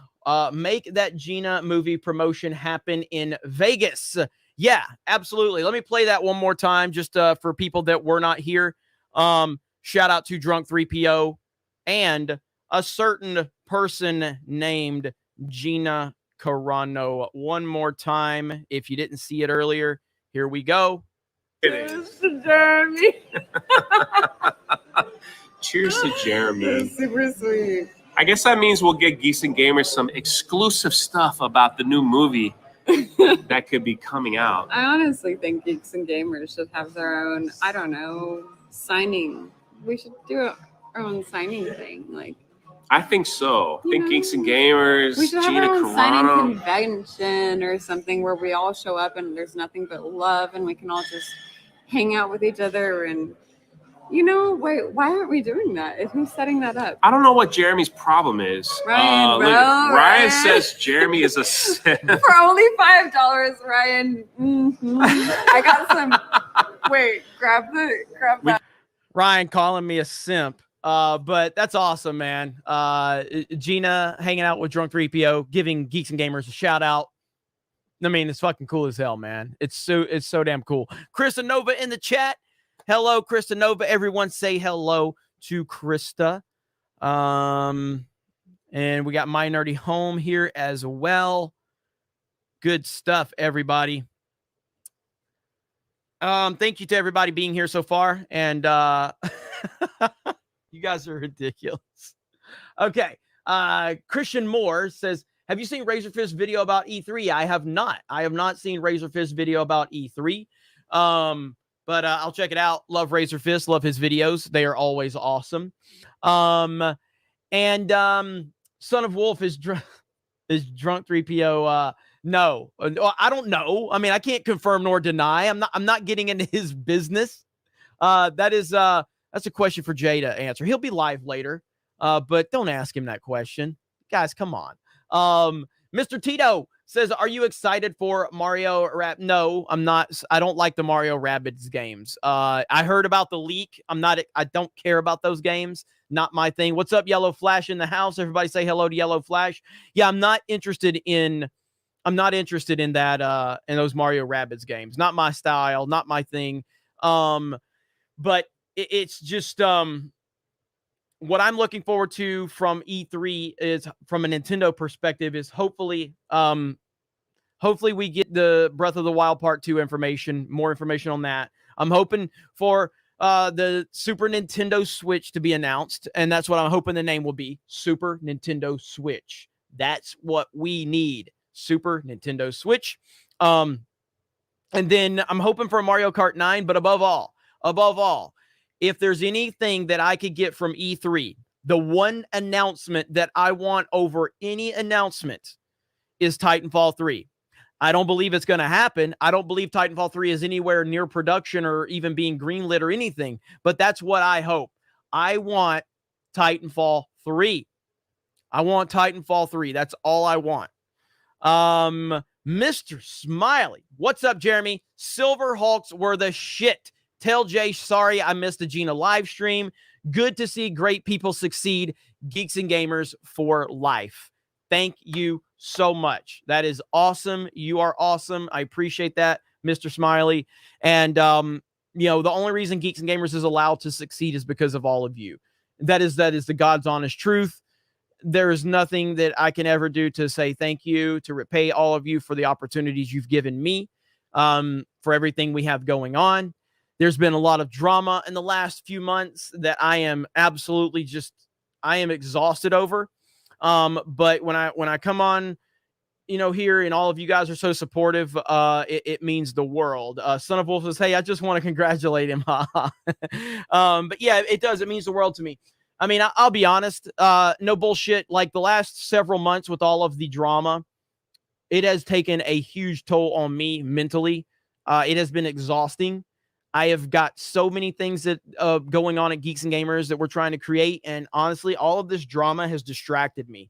make that Gina movie promotion happen in Vegas. Yeah, absolutely. Let me play that one more time just for people that were not here. Shout out to Drunk 3PO and a certain person named Gina Carano. One more time. If you didn't see it earlier, here we go. Cheers to Jeremy. Cheers to Jeremy. That's super sweet. I guess that means we'll get Geeks and Gamers some exclusive stuff about the new movie that could be coming out. I honestly think Geeks and Gamers should have their own, I don't know, signing. We should do our own signing thing. Like, I think so. I think know, Geeks and Gamers, we should have Gina our own signing Carano. convention or something where we all show up and there's nothing but love and we can all just hang out with each other. And, you know, why aren't we doing that? Who's setting that up? I don't know what Jeremy's problem is. Ryan, look, bro, Ryan Ryan. says Jeremy is a simp. For only $5, Ryan. I got some. Wait, grab that. Ryan calling me a simp. But that's awesome, man. Gina hanging out with Drunk 3PO, giving Geeks and Gamers a shout out. I mean, it's fucking cool as hell, man. It's so damn cool. Krista Nova in the chat. Hello, Krista Nova. Everyone say hello to Krista. And we got My Nerdy Home here as well. Good stuff, everybody. Thank you to everybody being here so far. And you guys are ridiculous. Okay. Christian Moore says, have you seen Razorfist video about E3? I have not. I have not seen Razorfist video about E3. But I'll check it out. Love Razorfist. Love his videos. They are always awesome. And Son of Wolf is drunk 3PO. No, I don't know. I mean, I can't confirm nor deny. I'm not getting into his business. That's a question for Jay to answer. He'll be live later. But don't ask him that question. Guys, come on. Mr. Tito says, are you excited for Mario Rap? No, I'm not. I don't like the Mario Rabbids games. I heard about the leak. I don't care about those games. Not my thing. What's up, Yellow Flash in the house? Everybody say hello to Yellow Flash. Yeah, I'm not interested in that, in those Mario Rabbids games. Not my style, not my thing. But it's just, what I'm looking forward to from E3 is, from a Nintendo perspective, is hopefully we get the Breath of the Wild Part 2 information, more information on that. I'm hoping for the Super Nintendo Switch to be announced, and that's what I'm hoping the name will be, Super Nintendo Switch. That's what we need, Super Nintendo Switch. And then I'm hoping for a Mario Kart 9, but above all, if there's anything that I could get from E3, the one announcement that I want over any announcement is Titanfall 3. I don't believe it's going to happen. I don't believe Titanfall 3 is anywhere near production or even being greenlit or anything, but that's what I hope. I want Titanfall 3. I want Titanfall 3. That's all I want. Mr. Smiley. What's up, Jeremy? Silver Hulks were the shit. Tell Jay, sorry I missed the Gina live stream. Good to see great people succeed. Geeks and Gamers for life. Thank you so much. That is awesome. You are awesome. I appreciate that, Mr. Smiley. And, the only reason Geeks and Gamers is allowed to succeed is because of all of you. That is the God's honest truth. There is nothing that I can ever do to say thank you, to repay all of you for the opportunities you've given me, for everything we have going on. There's been a lot of drama in the last few months that I am absolutely I am exhausted over. But when I come on, here, and all of you guys are so supportive, it means the world. Son of Wolf says, hey, I just want to congratulate him. But yeah, it does. It means the world to me. I mean, I'll be honest, no bullshit. Like the last several months with all of the drama, it has taken a huge toll on me mentally. It has been exhausting. I have got so many things that going on at Geeks and Gamers that we're trying to create. And honestly, all of this drama has distracted me.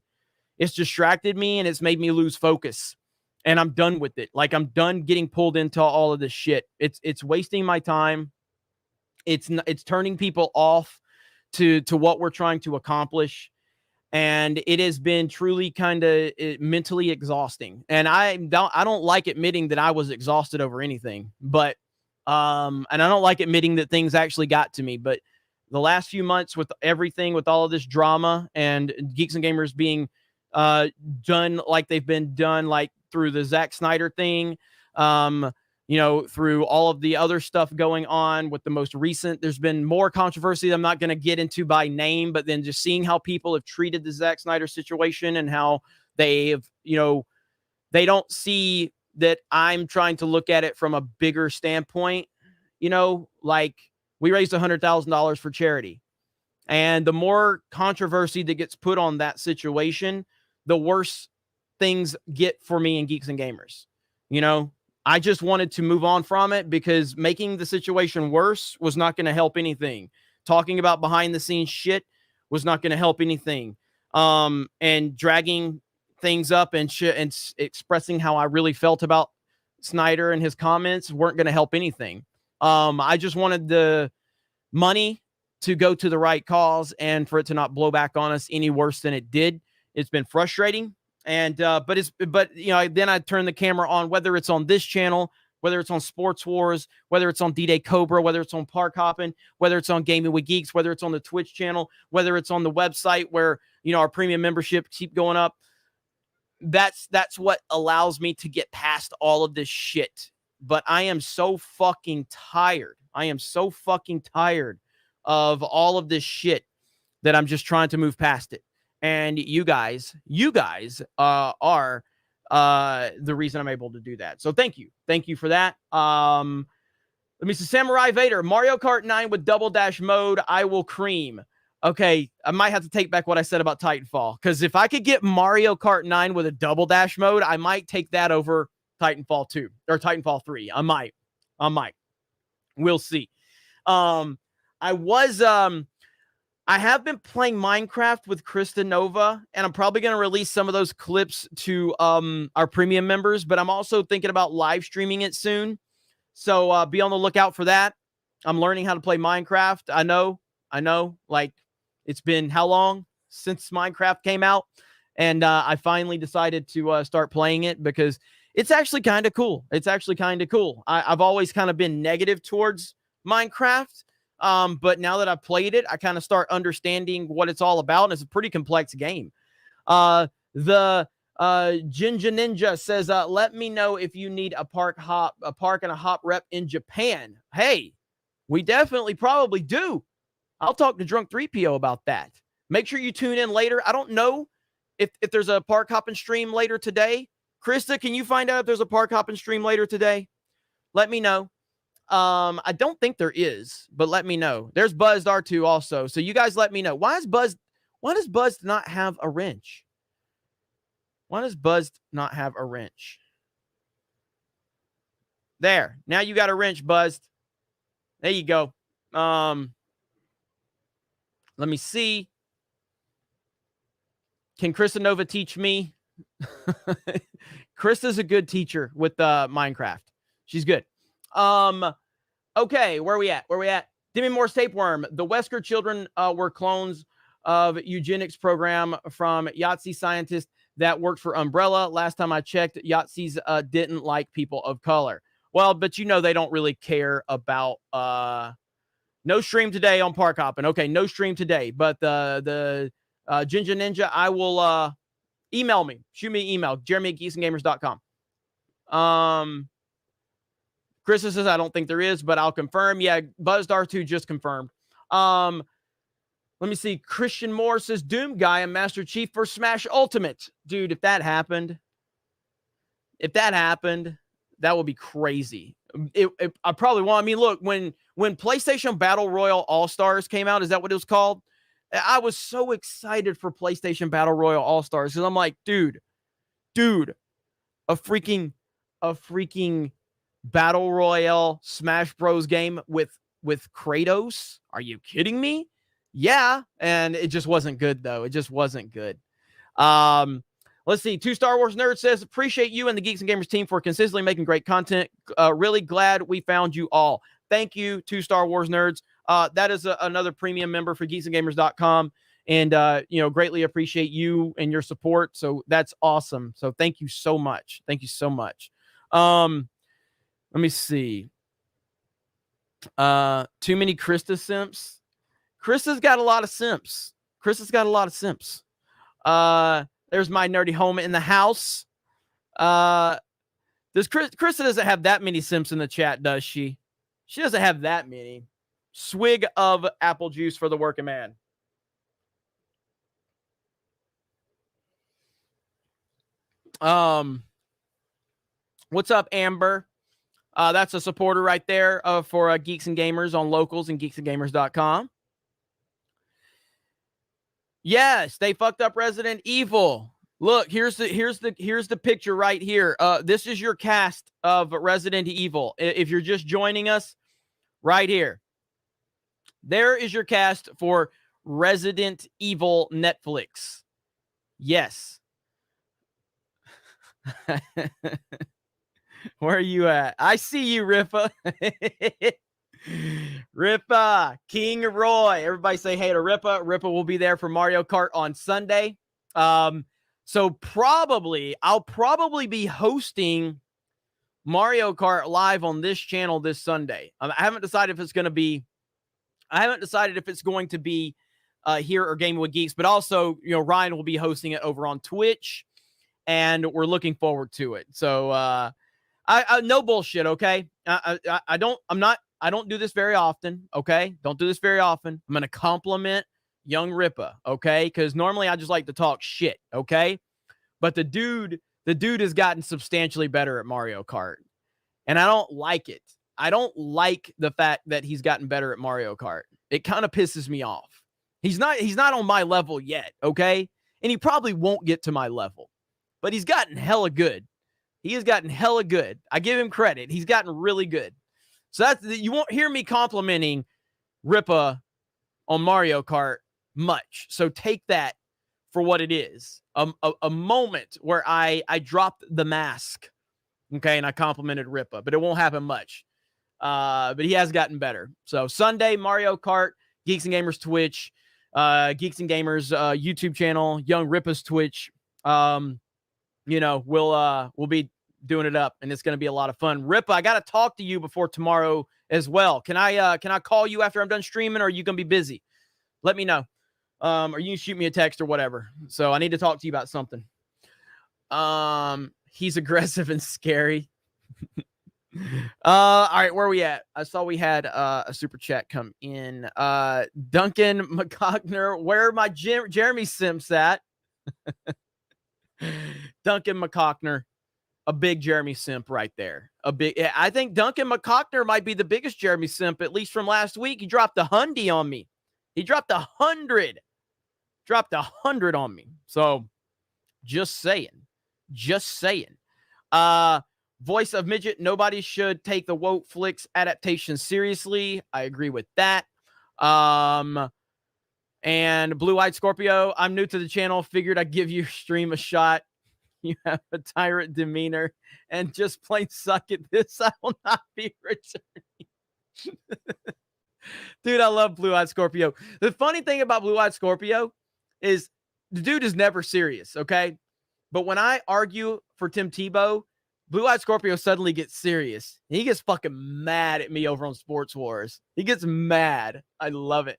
It's distracted me and it's made me lose focus. And I'm done with it. Like, I'm done getting pulled into all of this shit. It's wasting my time. It's turning people off to what we're trying to accomplish. and it has been truly kind of mentally exhausting. And I don't like admitting that I was exhausted over anything, but and I don't like admitting that things actually got to me. But the last few months with everything, with all of this drama and Geeks and Gamers being done like they've been done, like through the Zack Snyder thing, you know, through all of the other stuff going on with the most recent, there's been more controversy that I'm not going to get into by name, but then just seeing how people have treated the Zack Snyder situation and how they've, you know, they don't see that I'm trying to look at it from a bigger standpoint. You know, like we raised $100,000 for charity, and the more controversy that gets put on that situation, the worse things get for me and Geeks and Gamers. You know, I just wanted to move on from it because making the situation worse was not going to help anything. Talking about behind the scenes shit was not going to help anything. And dragging things up and shit and expressing how I really felt about Snyder and his comments weren't going to help anything. I just wanted the money to go to the right cause and for it to not blow back on us any worse than it did. It's been frustrating. And, but you know, then I turn the camera on, whether it's on this channel, whether it's on Sports Wars, whether it's on D-Day Cobra, whether it's on Park Hopping, whether it's on Gaming with Geeks, whether it's on the Twitch channel, whether it's on the website where, you know, our premium membership keep going up. That's what allows me to get past all of this shit. But I am so fucking tired. I am so fucking tired of all of this shit that I'm just trying to move past it. And you guys are the reason I'm able to do that. So thank you for that. Let me see. Samurai Vader, Mario Kart 9 with double dash mode, I will cream. Okay, I might have to take back what I said about Titanfall, because if I could get Mario Kart 9 with a double dash mode, I might take that over Titanfall 2 or Titanfall 3. I might. We'll see. I have been playing Minecraft with Krista Nova, and I'm probably going to release some of those clips to our premium members, but I'm also thinking about live streaming it soon. So be on the lookout for that. I'm learning how to play Minecraft. I know, like it's been how long since Minecraft came out? And I finally decided to start playing it because it's actually kind of cool. I've always kind of been negative towards Minecraft. But now that I've played it, I kind of start understanding what it's all about. And it's a pretty complex game. The Jinja Ninja says, let me know if you need a park and a hop rep in Japan. Hey, we definitely probably do. I'll talk to Drunk 3PO about that. Make sure you tune in later. I don't know if there's a park hopping stream later today. Krista, can you find out if there's a park hopping stream later today? Let me know. I don't think there is, but let me know. There's Buzzed R2 also. So you guys let me know. Why does Buzzed not have a wrench? Why does Buzzed not have a wrench? There. Now you got a wrench, Buzzed. There you go. Let me see. Can Krista Nova teach me? Krista's a good teacher with Minecraft. She's good. Okay, where are we at? Demi Moore's Tapeworm. The Wesker children were clones of eugenics program from Yahtzee scientists that worked for Umbrella. Last time I checked, Yahtzees didn't like people of color. Well, but you know they don't really care about no stream today on Park Hopping. Okay, no stream today. But the Jinja Ninja, I will email me. Shoot me an email, jeremy@geeksandgamers.com. Chris says, I don't think there is, but I'll confirm. Yeah, Buzzed R2 just confirmed. Let me see. Christian Moore says, Doom Guy and Master Chief for Smash Ultimate. Dude, if that happened, that would be crazy. I probably want. I mean, look, when PlayStation Battle Royale All-Stars came out, is that what it was called? I was so excited for PlayStation Battle Royale All-Stars because I'm like, dude, a freaking Battle Royale Smash Bros game with Kratos? Are you kidding me? Yeah, and it just wasn't good though. It just wasn't good. Let's see. 2 Star Wars Nerd says, appreciate you and the Geeks and Gamers team for consistently making great content. Really glad we found you all. Thank you, 2 Star Wars Nerds. That is another premium member for geeksandgamers.com. and greatly appreciate you and your support. So that's awesome. So thank you so much. Thank you so much. Let me see. Too many Krista simps. Krista's got a lot of simps. Krista's got a lot of simps. There's my nerdy home in the house. Krista doesn't have that many simps in the chat, does she? She doesn't have that many. Swig of apple juice for the working man. What's up, Amber? That's a supporter right there for Geeks and Gamers on Locals and geeksandgamers.com. Yes, they fucked up Resident Evil. Look, here's the picture right here. This is your cast of Resident Evil. If you're just joining us, right here. There is your cast for Resident Evil Netflix. Yes. Where are you at? I see you, Rippa. Rippa, King Roy. Everybody say hey to Rippa. Rippa will be there for Mario Kart on Sunday. So I'll probably be hosting Mario Kart live on this channel this Sunday. I haven't decided if it's going to be here or Gaming with Geeks, but also, Ryan will be hosting it over on Twitch, and we're looking forward to it. So, I no bullshit. Okay. I don't do this very often. Okay. Don't do this very often. I'm going to compliment young Rippa. Okay. Cause normally I just like to talk shit. Okay. But the dude has gotten substantially better at Mario Kart, and I don't like it. I don't like the fact that he's gotten better at Mario Kart. It kind of pisses me off. He's not on my level yet. Okay. And he probably won't get to my level, but he's gotten hella good. He has gotten hella good. I give him credit. He's gotten really good. So you won't hear me complimenting Rippa on Mario Kart much. So take that for what it is. A moment where I dropped the mask. Okay. And I complimented Rippa, but it won't happen much. But he has gotten better. So Sunday, Mario Kart, Geeks and Gamers Twitch, Geeks and Gamers YouTube channel, Young Rippa's Twitch. We'll be doing it up, and it's going to be a lot of fun. Rippa, I got to talk to you before tomorrow as well. Can I call you after I'm done streaming, or are you going to be busy? Let me know. Or you can shoot me a text or whatever. So I need to talk to you about something. He's aggressive and scary. All right, where are we at? I saw we had a super chat come in. Duncan McCockner, where are my Jeremy Simps at? Duncan McCockner, a big Jeremy Simp right there. I think Duncan McCockner might be the biggest Jeremy Simp, at least from last week. He dropped 100 on me. He dropped 100. Dropped 100 on me. So just saying. Voice of Midget, nobody should take the woke flicks adaptation seriously. I agree with that. And Blue Eyed Scorpio, I'm new to the channel. Figured I'd give your stream a shot. You have a tyrant demeanor and just plain suck at this. I will not be returning. Dude, I love Blue Eyed Scorpio. The funny thing about Blue Eyed Scorpio is the dude is never serious, okay? But when I argue for Tim Tebow, Blue Eyed Scorpio suddenly gets serious. He gets fucking mad at me over on Sports Wars. He gets mad. I love it.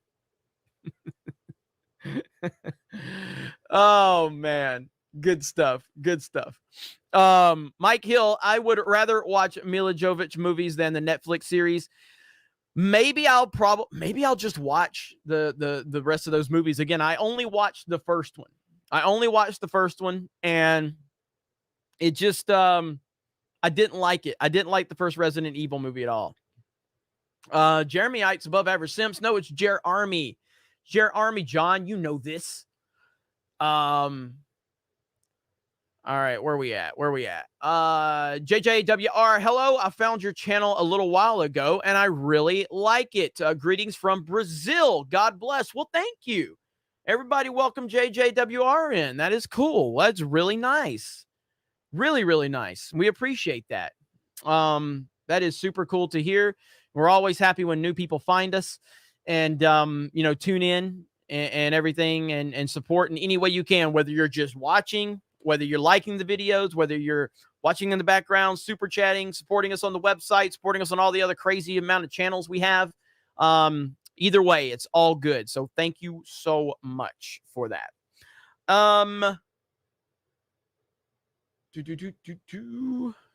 Oh, man. Good stuff. Mike Hill, I would rather watch Mila Jovovich movies than the Netflix series. Maybe I'll just watch the rest of those movies again. I only watched the first one. And it just I didn't like it. I didn't like the first Resident Evil movie at all. Jeremy Ike's above average Sims. No, it's Jer Army. Jer Army, John, you know this. All right, where we at? JJWR, hello. I found your channel a little while ago, and I really like it. Greetings from Brazil. God bless. Well, thank you. Everybody welcome JJWR in. That is cool. That's really nice. Really, really nice. We appreciate that. That is super cool to hear. We're always happy when new people find us and, tune in and everything, and support in any way you can, whether you're just watching, whether you're liking the videos, whether you're watching in the background, super chatting, supporting us on the website, supporting us on all the other crazy amount of channels we have. Either way, it's all good. So thank you so much for that.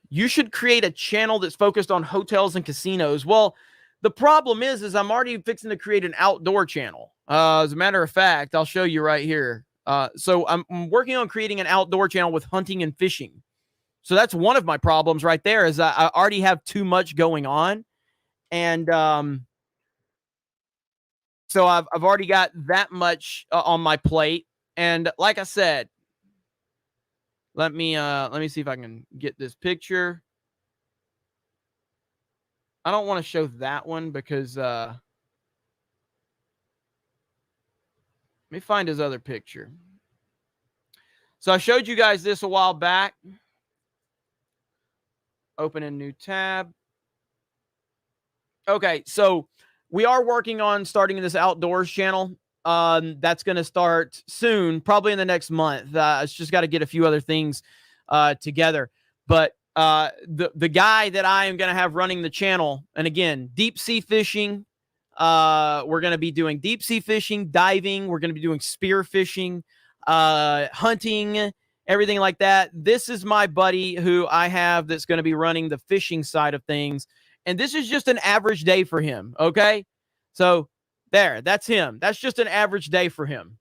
You should create a channel that's focused on hotels and casinos. Well, the problem is I'm already fixing to create an outdoor channel. As a matter of fact, I'll show you right here. So I'm working on creating an outdoor channel with hunting and fishing. So that's one of my problems right there, is I already have too much going on. And so I've already got that much on my plate. And like I said, let me see if I can get this picture. I don't want to show that one because let me find his other picture. So I showed you guys this a while back. Open a new tab. Okay, so we are working on starting this outdoors channel. That's going to start soon, probably in the next month. It's just got to get a few other things together. But the guy that I am going to have running the channel, and again, deep sea fishing. We're going to be doing deep sea fishing, diving. We're going to be doing spear fishing, hunting, everything like that. This is my buddy who I have that's going to be running the fishing side of things. And this is just an average day for him. Okay. So there, that's him. That's just an average day for him,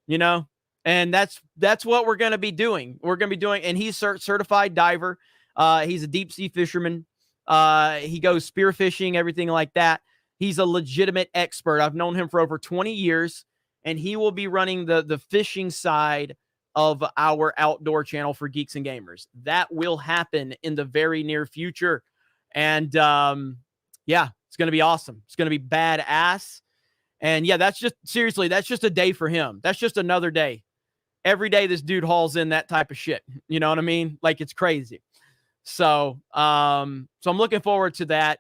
you know? And that's what we're going to be doing. We're going to be doing, and he's certified diver. He's a deep sea fisherman. He goes spear fishing, everything like that. He's a legitimate expert. I've known him for over 20 years, and he will be running the fishing side of our outdoor channel for Geeks and Gamers. That will happen in the very near future. And yeah, it's going to be awesome. It's going to be badass. And yeah, that's just, seriously, that's just a day for him. That's just another day. Every day this dude hauls in that type of shit. You know what I mean? Like, it's crazy. So, so I'm looking forward to that.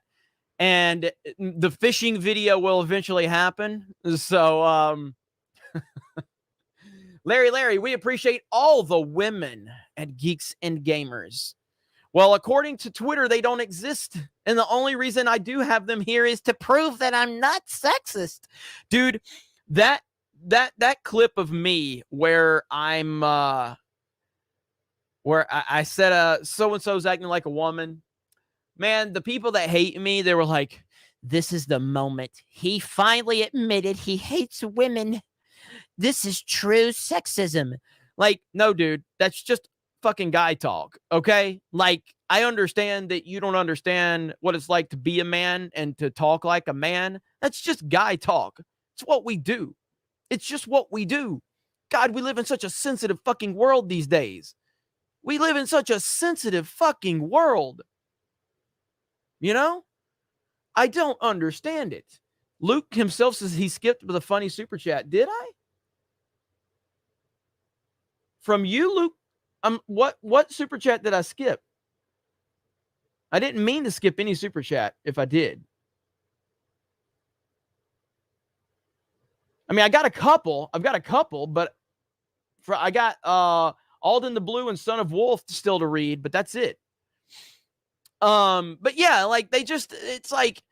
And the fishing video will eventually happen. So, Larry, we appreciate all the women at Geeks and Gamers. Well, according to Twitter, they don't exist. And the only reason I do have them here is to prove that I'm not sexist. Dude, that clip of me where I'm where I said so-and-so's acting like a woman. Man, the people that hate me, they were like, this is the moment he finally admitted he hates women. This is true sexism. Like, no, dude, that's just fucking guy talk, okay? Like, I understand that you don't understand what it's like to be a man and to talk like a man. That's just guy talk. It's what we do. It's just what we do. God, we live in such a sensitive fucking world these days. We live in such a sensitive fucking world. You know? I don't understand it. Luke himself says he skipped with a funny super chat. Did I? From you, Luke? What super chat did I skip? I didn't mean to skip any super chat if I did. I mean, I've got a couple, but I got Alden the Blue and Son of Wolf still to read, but that's it. But yeah, like it's like,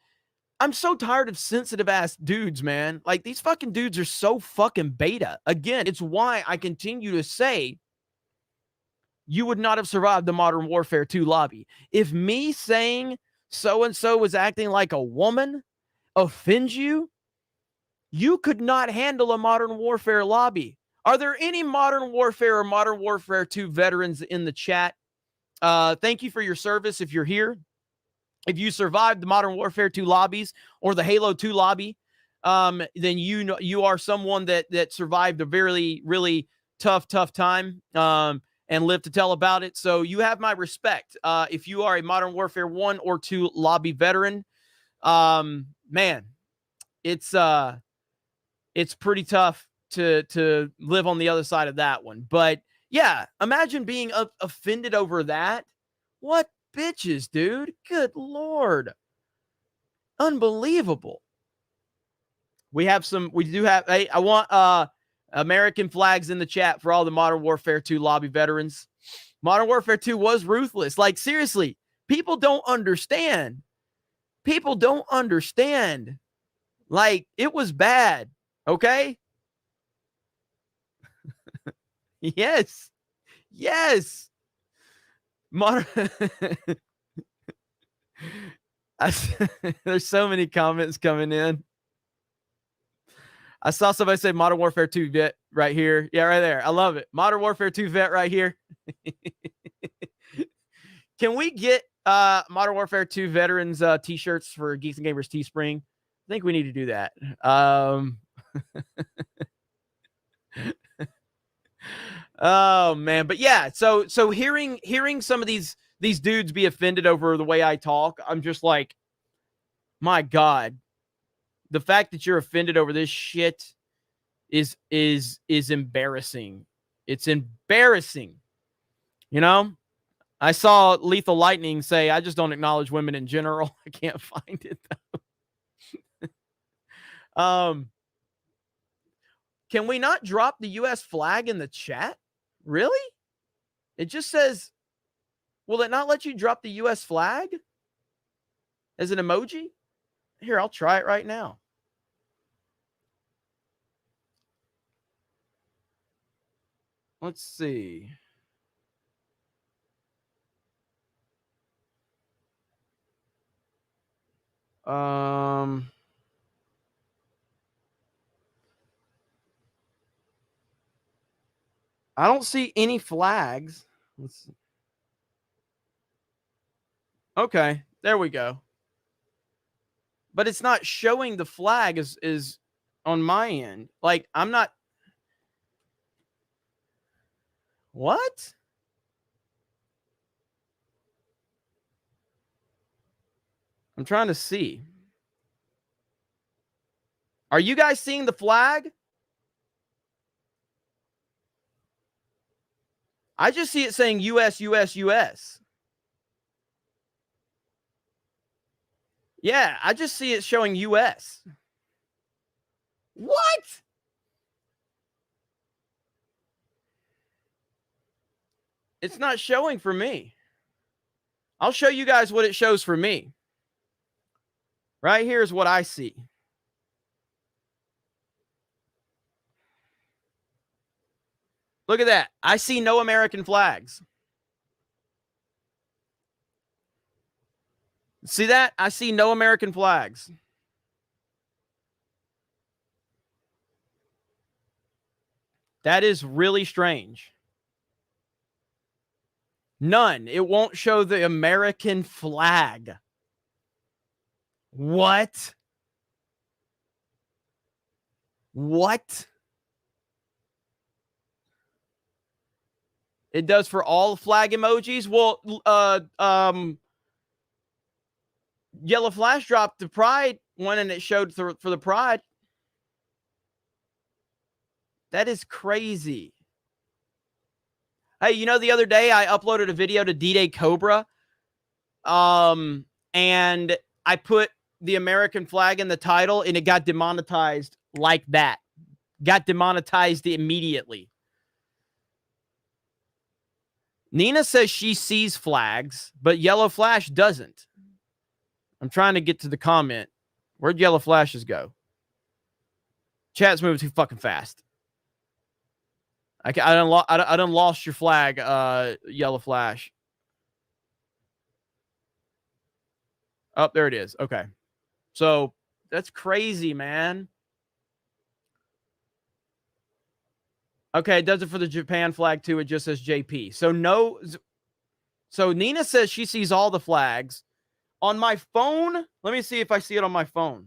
I'm so tired of sensitive ass dudes, man. Like, these fucking dudes are so fucking beta. Again, it's why I continue to say you would not have survived the Modern Warfare 2 lobby. If me saying so-and-so was acting like a woman offends you, you could not handle a Modern Warfare lobby. Are there any Modern Warfare or Modern Warfare 2 veterans in the chat? Thank you for your service if you're here. If you survived the Modern Warfare 2 lobbies or the Halo 2 lobby, then you know you are someone that survived a very, really tough time and lived to tell about it. So you have my respect. If you are a Modern Warfare 1 or 2 lobby veteran, man, it's pretty tough to live on the other side of that one. But yeah, imagine being offended over that. What bitches, dude? Good Lord. Unbelievable. We do have, hey, I want American flags in the chat for all the Modern Warfare 2 lobby veterans. Modern Warfare 2 was ruthless. Like, seriously, people don't understand. People don't understand. Like, it was bad. Okay? Yes. Yes. Modern. There's so many comments coming in. I saw somebody say Modern Warfare 2 vet right here. Yeah, right there. I love it. Modern Warfare 2 vet right here. Can we get Modern Warfare 2 veterans t-shirts for Geeks and Gamers Teespring? I think we need to do that. Oh man, but yeah, so hearing some of these dudes be offended over the way I talk, I'm just like, my God, the fact that you're offended over this shit is embarrassing. It's embarrassing. You know, I saw Lethal Lightning say, I just don't acknowledge women in general. I can't find it though. Can we not drop the US flag in the chat? Really? It just says, will it not let you drop the US flag as an emoji? Here, I'll try it right now. Let's see. I don't see any flags. Let's see. Okay, there we go. But it's not showing the flag is on my end. Like, I'm not. What? I'm trying to see. Are you guys seeing the flag? I just see it saying US, US, US. Yeah, I just see it showing US. What? It's not showing for me. I'll show you guys what it shows for me. Right here is what I see. Look at that. I see no American flags. See that? I see no American flags. That is really strange. None. It won't show the American flag. What? What? It does for all flag emojis? Well, Yellow Flash dropped the Pride one and it showed for the Pride. That is crazy. Hey, you know, the other day I uploaded a video to D-Day Cobra. And I put the American flag in the title and it got demonetized like that. Got demonetized immediately. Nina says she sees flags, but Yellow Flash doesn't. I'm trying to get to the comment. Where'd Yellow Flashes go? Chat's moving too fucking fast. I done lost your flag, Yellow Flash. Oh, there it is. Okay. So that's crazy, man. Okay, it does it for the Japan flag too. It just says JP. So no. So Nina says she sees all the flags. On my phone, let me see if I see it on my phone.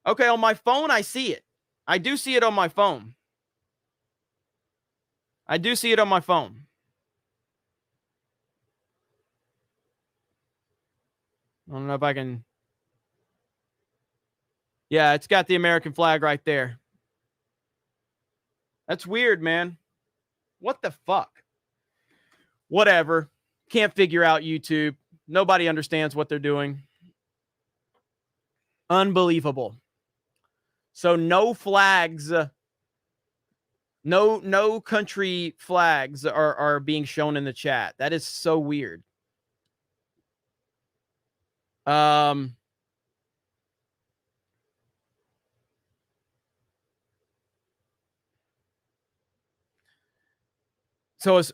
Okay, on my phone, I see it. I do see it on my phone. I do see it on my phone. I don't know if I can. Yeah, it's got the American flag right there. That's weird, man. What the fuck? Whatever. Can't figure out YouTube. Nobody understands what they're doing. Unbelievable. So no flags, no country flags are being shown in the chat. That is so weird. So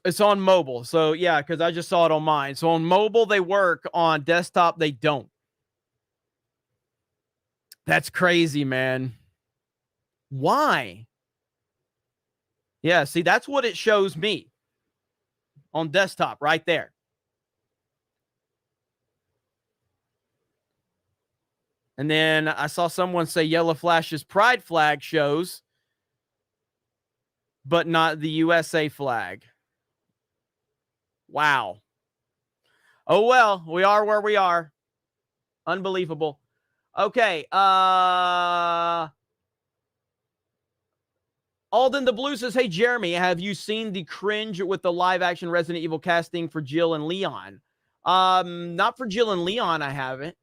it's on mobile. So yeah, because I just saw it on mine. So on mobile they work, on desktop they don't. That's crazy, man. Why? Yeah, see, that's what it shows me on desktop right there. And then I saw someone say Yellow Flash's pride flag shows, but not the USA flag. Wow. Oh, well, we are where we are. Unbelievable. Okay. Alden the Blue says, hey, Jeremy, have you seen the cringe with the live action Resident Evil casting for Jill and Leon? Not for Jill and Leon, I haven't.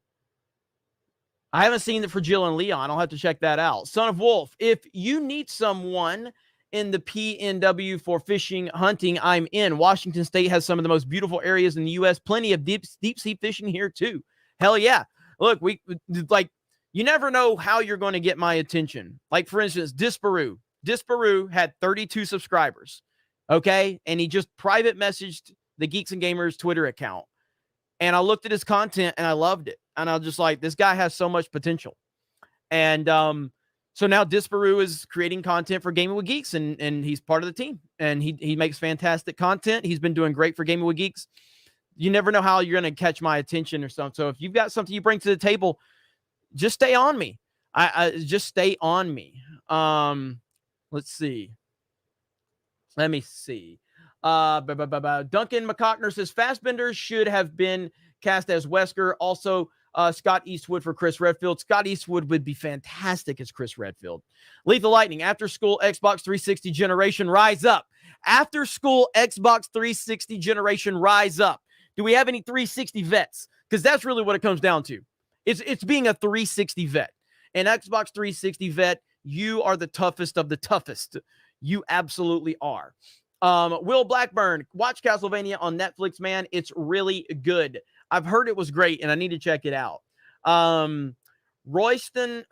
I haven't seen it for Jill and Leon. I'll have to check that out. Son of Wolf, if you need someone in the PNW for fishing, hunting, I'm in. Washington State has some of the most beautiful areas in the U.S. Plenty of deep sea fishing here, too. Hell yeah. Look, you never know how you're going to get my attention. Like, for instance, Disparu. Disparu had 32 subscribers, okay? And he just private messaged the Geeks and Gamers Twitter account. And I looked at his content, and I loved it. And I was just like, this guy has so much potential. And so now Disparu is creating content for Gaming with Geeks, and he's part of the team. And he makes fantastic content. He's been doing great for Gaming with Geeks. You never know how you're going to catch my attention or something. So if you've got something you bring to the table, just stay on me. I just stay on me. Let's see. Let me see. Duncan McCockner says Fassbender should have been cast as Wesker. Also, Scott Eastwood for Chris Redfield. Scott Eastwood would be fantastic as Chris Redfield. Lethal Lightning, after school Xbox 360 generation, rise up. After school Xbox 360 generation, rise up. Do we have any 360 vets? Because that's really what it comes down to. It's being a 360 vet. An Xbox 360 vet, you are the toughest of the toughest. You absolutely are. Will Blackburn, watch Castlevania on Netflix, man. It's really good. I've heard it was great, and I need to check it out. Royston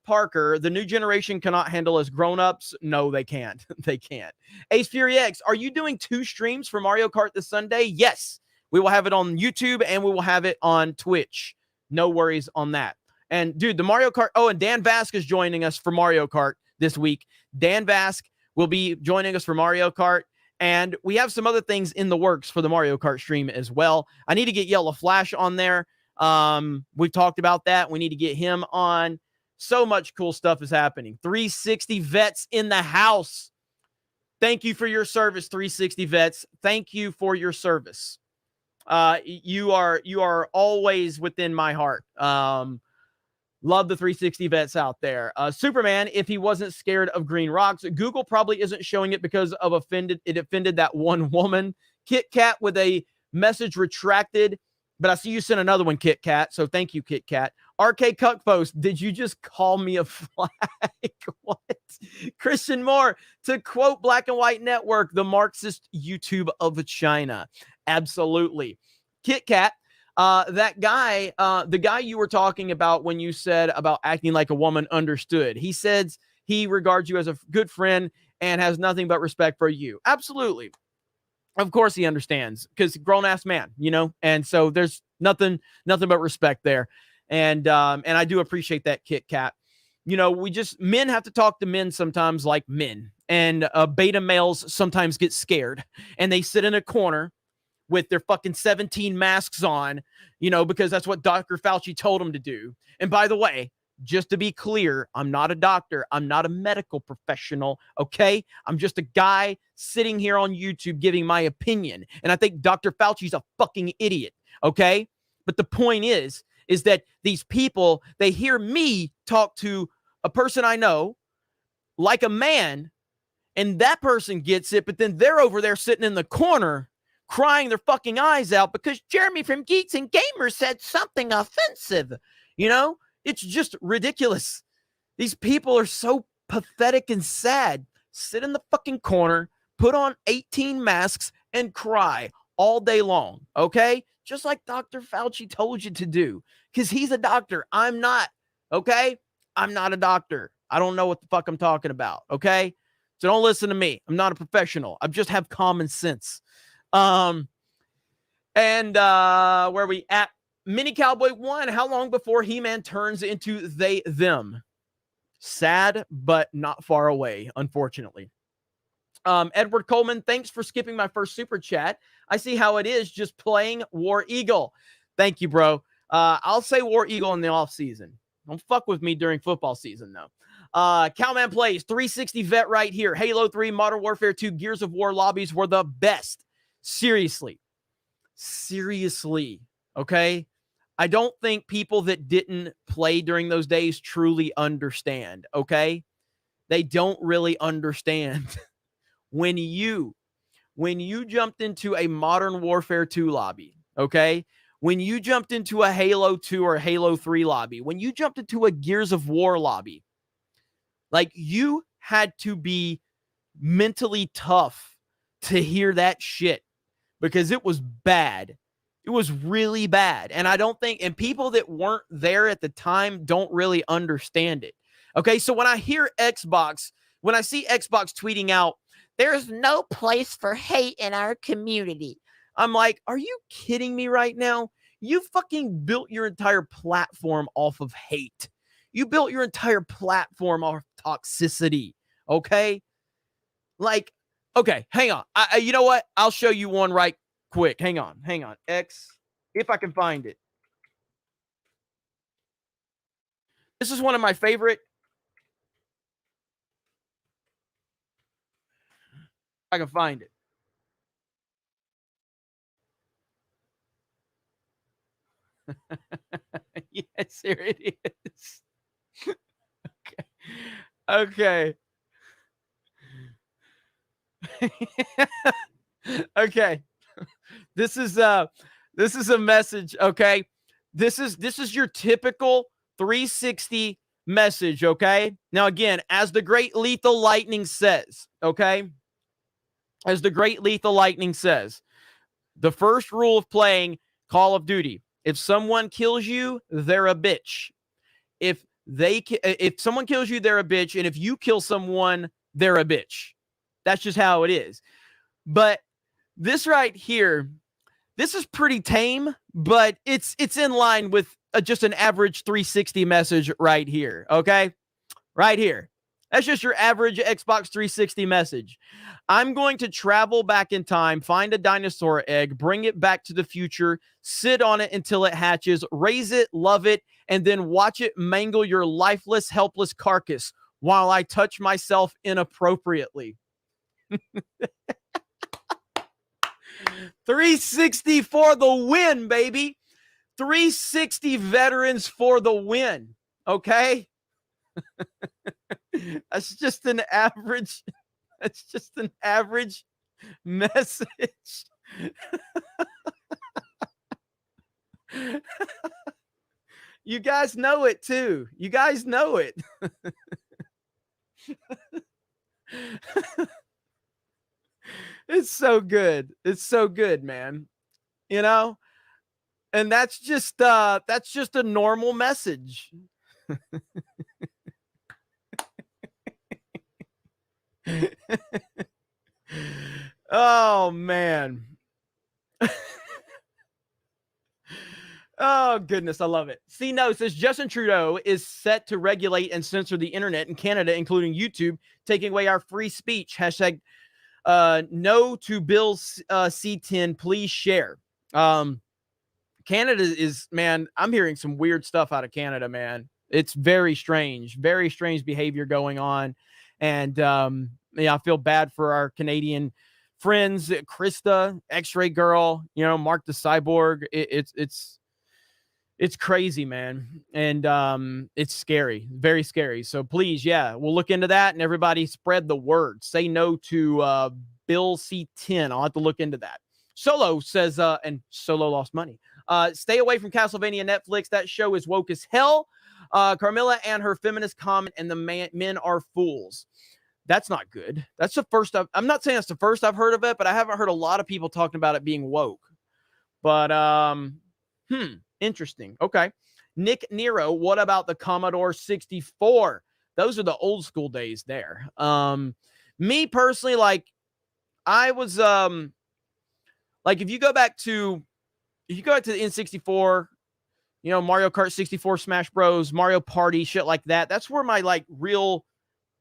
Parker, the new generation cannot handle as grown-ups. No, they can't. They can't. Ace Fury X, are you doing 2 streams for Mario Kart this Sunday? Yes. We will have it on YouTube, and we will have it on Twitch. No worries on that. And, dude, the Mario Kart... Oh, and Dan Vask is joining us for Mario Kart this week. Dan Vask will be joining us for Mario Kart. And we have some other things in the works for the Mario Kart stream as well. I need to get Yellow Flash on there. We've talked about that. We need to get him on. So much cool stuff is happening. 360 vets in the house. Thank you for your service, 360 vets. Thank you for your service. You are always within my heart. Love the 360 vets out there. Superman, if he wasn't scared of green rocks, Google probably isn't showing it because of it offended that one woman. Kit Kat with a message retracted, but I see you sent another one, Kit Kat. So thank you, Kit Kat. RK Cuck Post, did you just call me a flag? What? Christian Moore, to quote Black and White Network, the Marxist YouTube of China. Absolutely. Kit Kat. That guy, the guy you were talking about when you said about acting like a woman understood, he says he regards you as a good friend and has nothing but respect for you. Absolutely. Of course he understands, because grown-ass man, you know, and so there's nothing but respect there. And I do appreciate that, Kit Kat. You know, men have to talk to men sometimes like men, and beta males sometimes get scared and they sit in a corner with their fucking 17 masks on, you know, because that's what Dr. Fauci told them to do. And by the way, just to be clear, I'm not a doctor. I'm not a medical professional, okay? I'm just a guy sitting here on YouTube giving my opinion. And I think Dr. Fauci's a fucking idiot, okay? But the point is that these people, they hear me talk to a person I know like a man, and that person gets it, but then they're over there sitting in the corner crying their fucking eyes out because Jeremy from Geeks and Gamers said something offensive. You know, it's just ridiculous. These people are so pathetic and sad. Sit in the fucking corner, put on 18 masks, and cry all day long, okay? Just like Dr. Fauci told you to do, because he's a doctor. I'm not, okay? I'm not a doctor. I don't know what the fuck I'm talking about, okay? So don't listen to me. I'm not a professional. I just have common sense. And where are we at? Mini Cowboy 1, how long before He-Man turns into they, them? Sad, but not far away, unfortunately. Edward Coleman, thanks for skipping my first super chat. I see how it is just playing War Eagle. Thank you, bro. I'll say War Eagle in the off season. Don't fuck with me during football season, though. Cowman Plays, 360 vet right here. Halo 3, Modern Warfare 2, Gears of War lobbies were the best. Seriously. Seriously. Okay? I don't think people that didn't play during those days truly understand, okay? They don't really understand. When you jumped into a Modern Warfare 2 lobby, okay? When you jumped into a Halo 2 or Halo 3 lobby, when you jumped into a Gears of War lobby, like, you had to be mentally tough to hear that shit because it was bad. It was really bad. And I don't think, and people that weren't there at the time don't really understand it. Okay, so when I hear Xbox, when I see Xbox tweeting out, there's no place for hate in our community, I'm like, are you kidding me right now? You fucking built your entire platform off of hate. You built your entire platform off toxicity, okay? Like, okay, hang on. You know what? I'll show you one right quick. Hang on. X, if I can find it. This is one of my favorite. I can find it. Yes, here it is. Okay. Okay. This is a message, okay? This is your typical 360 message, okay? Now again, as the great Lethal Lightning says, okay? As the great Lethal Lightning says, the first rule of playing Call of Duty, if someone kills you, they're a bitch. If someone kills you, they're a bitch, and if you kill someone, they're a bitch. That's just how it is. But this right here, this is pretty tame, but it's in line with just an average 360 message right here, okay? Right here. That's just your average Xbox 360 message. I'm going to travel back in time, find a dinosaur egg, bring it back to the future, sit on it until it hatches, raise it, love it, and then watch it mangle your lifeless, helpless carcass while I touch myself inappropriately. 360 for the win, baby. 360 veterans for the win. Okay? That's just an average message. You guys know it too. You guys know it. It's so good. It's so good, man. You know? And that's just a normal message. Oh man. Oh goodness, I love it. See, no, it says Justin Trudeau is set to regulate and censor the internet in Canada, including YouTube, taking away our free speech. Hashtag no to Bill C10. Please share. Canada is, man, I'm hearing some weird stuff out of Canada, man. It's very strange behavior going on. And yeah, I feel bad for our Canadian friends, Krista, X-Ray Girl, you know, Mark the Cyborg. It's crazy, man. And it's scary, very scary. So please, yeah, we'll look into that, and everybody spread the word. Say no to Bill C10. I'll have to look into that. Solo says, and Solo lost money. Stay away from Castlevania Netflix. That show is woke as hell. Carmilla and her feminist comment, and the men are fools. That's not good. That's the first. I'm not saying that's the first I've heard of it, but I haven't heard a lot of people talking about it being woke. But interesting. Okay. Nick Nero, what about the Commodore 64? Those are the old school days there. Me personally, like, I was like, if you go back to the N64, you know, Mario Kart 64, Smash Bros, Mario Party, shit like that. That's where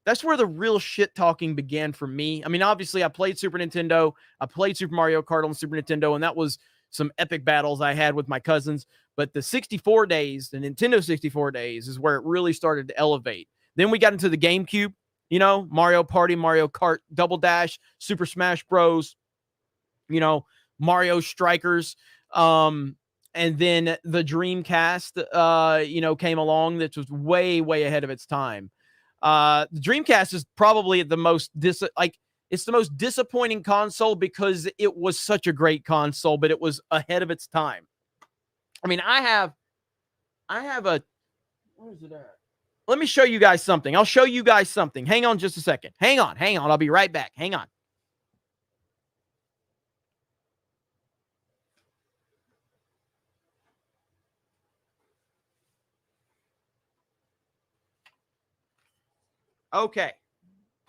that's where the real shit talking began for me. I mean, obviously I played Super Nintendo. I played Super Mario Kart on Super Nintendo, and that was some epic battles I had with my cousins. But the 64 days, the Nintendo 64 days, is where it really started to elevate. Then we got into the GameCube, you know, Mario Party, Mario Kart, Double Dash, Super Smash Bros, you know, Mario Strikers. And then the Dreamcast, you know, came along. That was way, way ahead of its time. The Dreamcast is probably the most it's the most disappointing console because it was such a great console, but it was ahead of its time. I mean, I have a, where's it at? Let me show you guys something. I'll show you guys something. Hang on just a second. Hang on. I'll be right back. Hang on. Okay.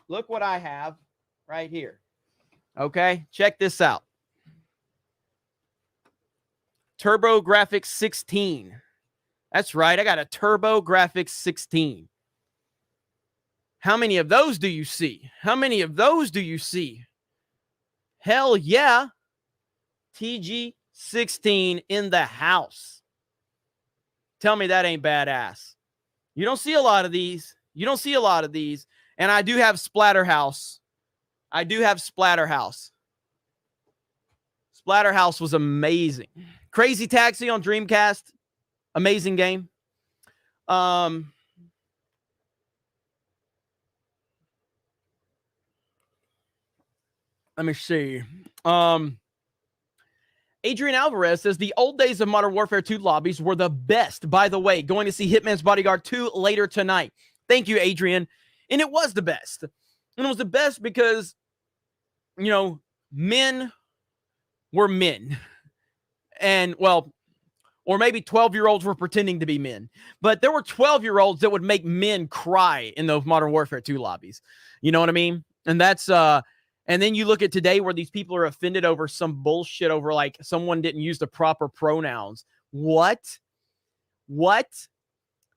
Look what I have right here. Okay. Check this out. TurboGrafx 16. That's right. I got a TurboGrafx 16. How many of those do you see? How many of those do you see? Hell yeah. TG16 in the house. Tell me that ain't badass. You don't see a lot of these. And I do have Splatterhouse. Splatterhouse was amazing. Crazy Taxi on Dreamcast. Amazing game. Let me see. Adrian Alvarez says the old days of Modern Warfare 2 lobbies were the best. By the way, going to see Hitman's Bodyguard 2 later tonight. Thank you, Adrian. And it was the best. And it was the best because, you know, men were men. And, well, or maybe 12-year-olds were pretending to be men. But there were 12-year-olds that would make men cry in those Modern Warfare 2 lobbies. You know what I mean? And that's, and then you look at today where these people are offended over some bullshit over, like, someone didn't use the proper pronouns. What?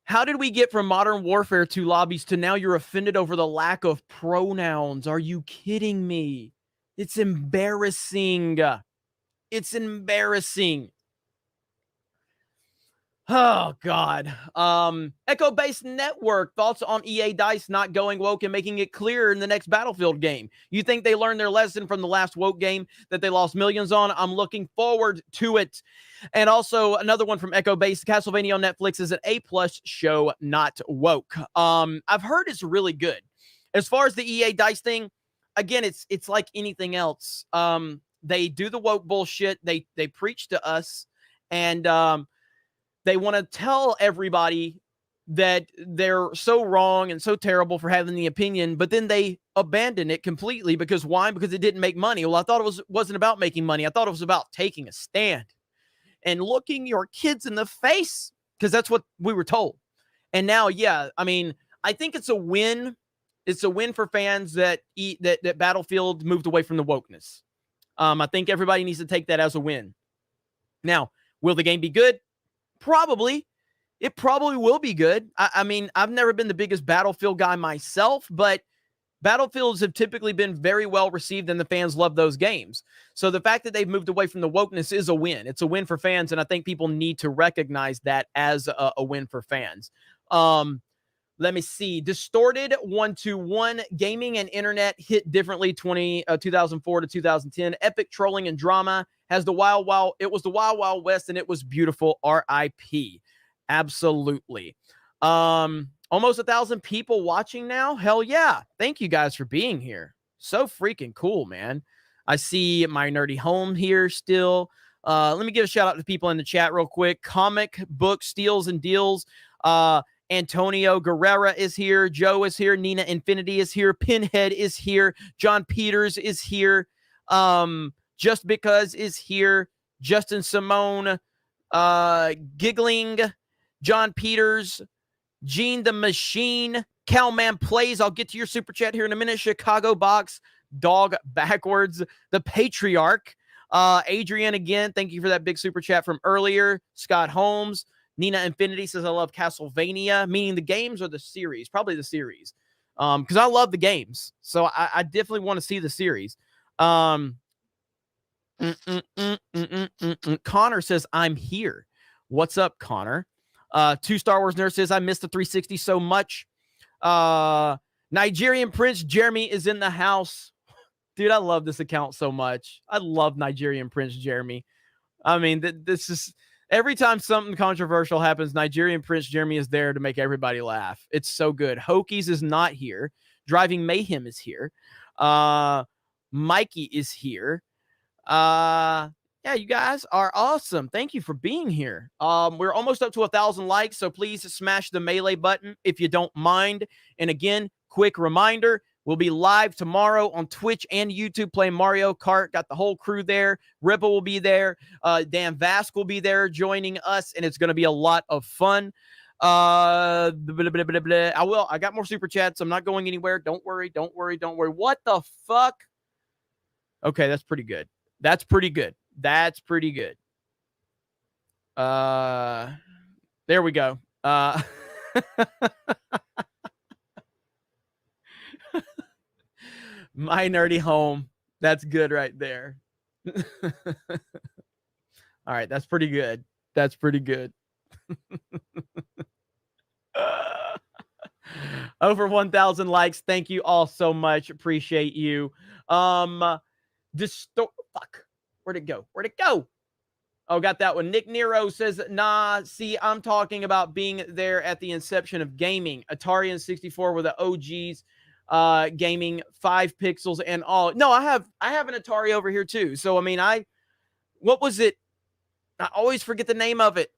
How did we get from Modern Warfare 2 lobbies to now you're offended over the lack of pronouns? Are you kidding me? It's embarrassing. It's embarrassing. Oh, God. Echo-based network. Thoughts on EA DICE not going woke and making it clear in the next Battlefield game? You think they learned their lesson from the last woke game that they lost millions on? I'm looking forward to it. And also another one from Echo-based. Castlevania on Netflix is an A+ show, not woke. I've heard it's really good. As far as the EA DICE thing, again, it's like anything else. They do the woke bullshit. They preach to us, and they want to tell everybody that they're so wrong and so terrible for having the opinion, but then they abandon it completely because why? Because it didn't make money. Well, I thought it wasn't about making money. I thought it was about taking a stand and looking your kids in the face, because that's what we were told. And now, yeah, I mean, I think it's a win. It's a win for fans that Battlefield moved away from the wokeness. I think everybody needs to take that as a win. Now, will the game be good? Probably. It probably will be good. I mean, I've never been the biggest Battlefield guy myself, but Battlefields have typically been very well received and the fans love those games. So the fact that they've moved away from the wokeness is a win. It's a win for fans, and I think people need to recognize that as a win for fans. Let me see. Distorted 1-to-1 gaming and internet hit differently 2004 to 2010. Epic trolling and drama has the wild, it was the wild, wild west, and it was beautiful. RIP. Absolutely. Almost 1,000 people watching now. Hell yeah. Thank you guys for being here. So freaking cool, man. I see my nerdy home here still. Let me give a shout out to people in the chat real quick. Comic Book Steals and Deals. Antonio Guerrera is here. Joe is here. Nina Infinity is here. Pinhead is here. John Peters is here. Just Because is here. Justin Simone. Giggling. John Peters. Gene the Machine. Cowman Plays. I'll get to your super chat here in a minute. Chicago Box. Dog Backwards. The Patriarch. Adrian again. Thank you for that big super chat from earlier. Scott Holmes. Nina Infinity says, I love Castlevania, meaning the games or the series? Probably the series. Because I love the games. So I definitely want to see the series. Connor says, I'm here. What's up, Connor? Two Star Wars Nurse says, I missed the 360 so much. Nigerian Prince Jeremy is in the house. Dude, I love this account so much. I love Nigerian Prince Jeremy. I mean, this is... Every time something controversial happens, Nigerian Prince Jeremy is there to make everybody laugh. It's so good. Hokies is not here. Driving Mayhem is here. Mikey is here. Yeah, you guys are awesome. Thank you for being here. We're almost up to 1,000 likes, so please smash the melee button if you don't mind. And again, quick reminder, we'll be live tomorrow on Twitch and YouTube playing Mario Kart. Got the whole crew there. Ripple will be there. Dan Vask will be there joining us, and it's going to be a lot of fun. I got more super chats. I'm not going anywhere. Don't worry. What the fuck? Okay, that's pretty good. That's pretty good. There we go. My nerdy home. That's good right there. All right, that's pretty good. Over 1,000 likes. Thank you all so much. Appreciate you. Fuck. Where'd it go? Oh, got that one. Nick Nero says, nah, see, I'm talking about being there at the inception of gaming. Atari and 64 were the OGs. Gaming, 5 pixels and all. No, I have an Atari over here too. So I mean, what was it? I always forget the name of it.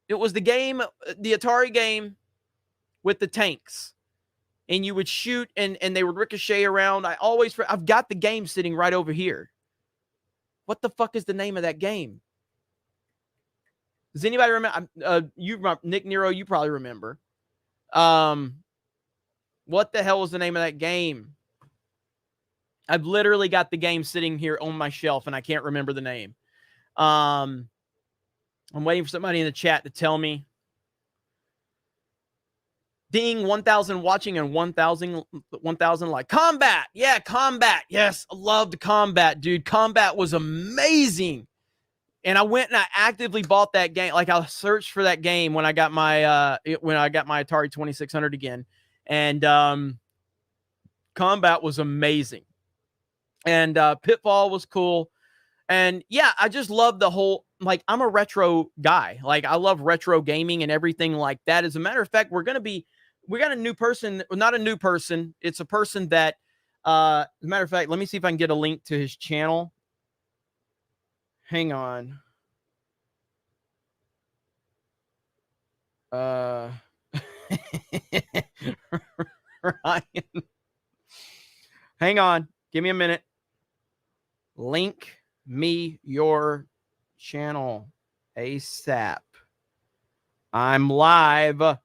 It was the Atari game with the tanks, and you would shoot and they would ricochet around. I've got the game sitting right over here. What the fuck is the name of that game? Does anybody remember? Nick Nero, you probably remember. What the hell was the name of that game? I've literally got the game sitting here on my shelf, and I can't remember the name. I'm waiting for somebody in the chat to tell me. Ding, 1,000 watching and 1,000 like. Combat! Yeah, Combat. Yes, I loved Combat, dude. Combat was amazing. And I went and I actively bought that game. Like, I searched for that game when I got my Atari 2600 again. And Combat was amazing. And Pitfall was cool. And yeah, I just love the whole, like, I'm a retro guy. Like, I love retro gaming and everything like that. As a matter of fact, we got a new person, not a new person. It's a person that, as a matter of fact, let me see if I can get a link to his channel. Hang on. Ryan. Hang on. Give me a minute. Link me your channel ASAP. I'm live.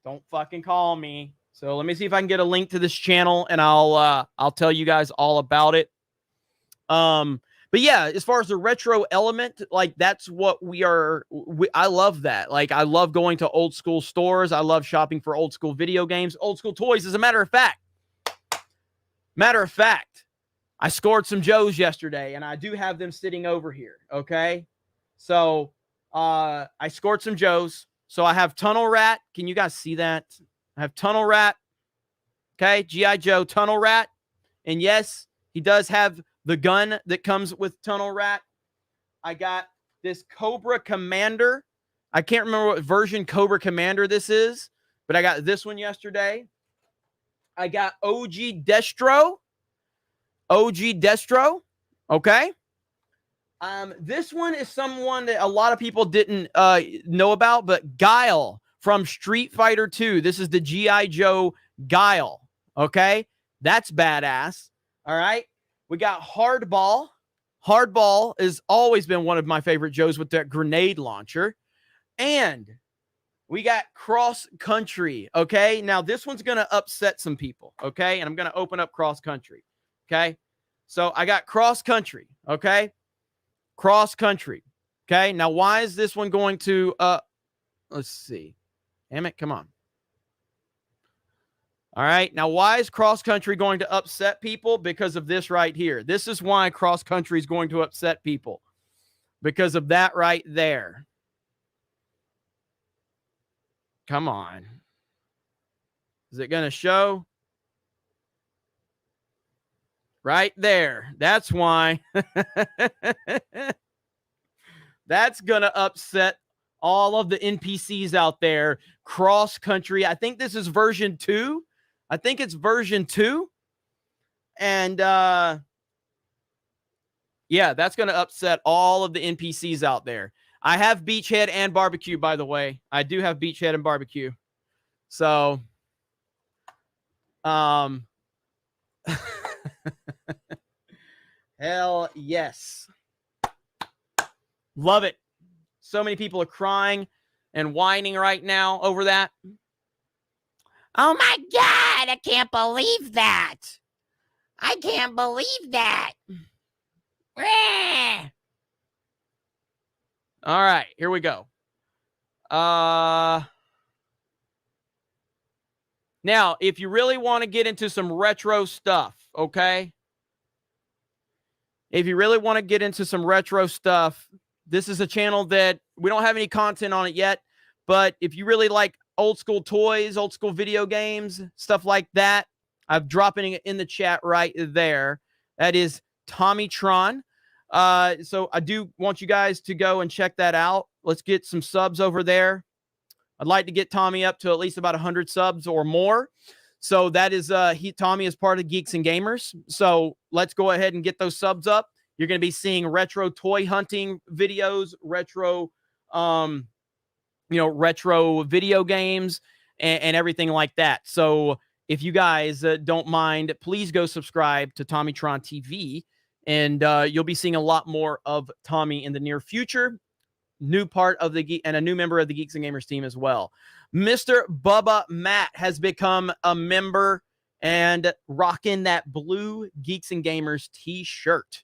Don't fucking call me. So let me see if I can get a link to this channel, and I'll tell you guys all about it. But yeah, as far as the retro element, like, that's what I love that. Like, I love going to old school stores. I love shopping for old school video games, old school toys. As a matter of fact, I scored some Joes yesterday, and I do have them sitting over here. Okay. So, I scored some Joes. So I have Tunnel Rat. Can you guys see that? I have Tunnel Rat. Okay. G.I. Joe Tunnel Rat. And yes, he does have the gun that comes with Tunnel Rat. I got this Cobra Commander. I can't remember what version Cobra Commander this is, but I got this one yesterday. I got OG Destro. Okay. This one is someone that a lot of people didn't know about, but Guile from Street Fighter 2. This is the G.I. Joe Guile. Okay, that's badass. All right, we got Hardball. Hardball has always been one of my favorite Joes with that grenade launcher. And we got Cross Country. Okay, now this one's going to upset some people. Okay, and I'm going to open up Cross Country. Okay, so I got Cross Country. Okay, Cross Country. Okay, now why is this one going to, let's see. Damn it, come on. All right, now why is Cross Country going to upset people? Because of this right here. This is why Cross Country is going to upset people. Because of that right there. Come on. Is it going to show? Right there. That's why. That's going to upset all of the NPCs out there. Cross Country. I think this is version 2. I think it's version 2. And yeah, that's going to upset all of the NPCs out there. I have Beachhead and Barbecue, by the way. I do have Beachhead and Barbecue. So, hell yes. Love it. So many people are crying and whining right now over that. Oh my God, I can't believe that. I can't believe that. All right, here we go. Now, if you really want to get into some retro stuff, okay? If you really want to get into some retro stuff, this is a channel that we don't have any content on it yet, but if you really like old school toys, old school video games, stuff like that, I'm dropping it in the chat right there. That is Tommytron. So I do want you guys to go and check that out. Let's get some subs over there. I'd like to get Tommy up to at least about 100 subs or more. So that is, Tommy is part of Geeks and Gamers. So let's go ahead and get those subs up. You're going to be seeing retro toy hunting videos, retro, retro video games and everything like that. So if you guys don't mind, please go subscribe to Tommytron TV, and you'll be seeing a lot more of Tommy in the near future. New part of the and a new member of the Geeks and Gamers team as well. Mr. Bubba Matt has become a member and rocking that blue Geeks and Gamers t-shirt.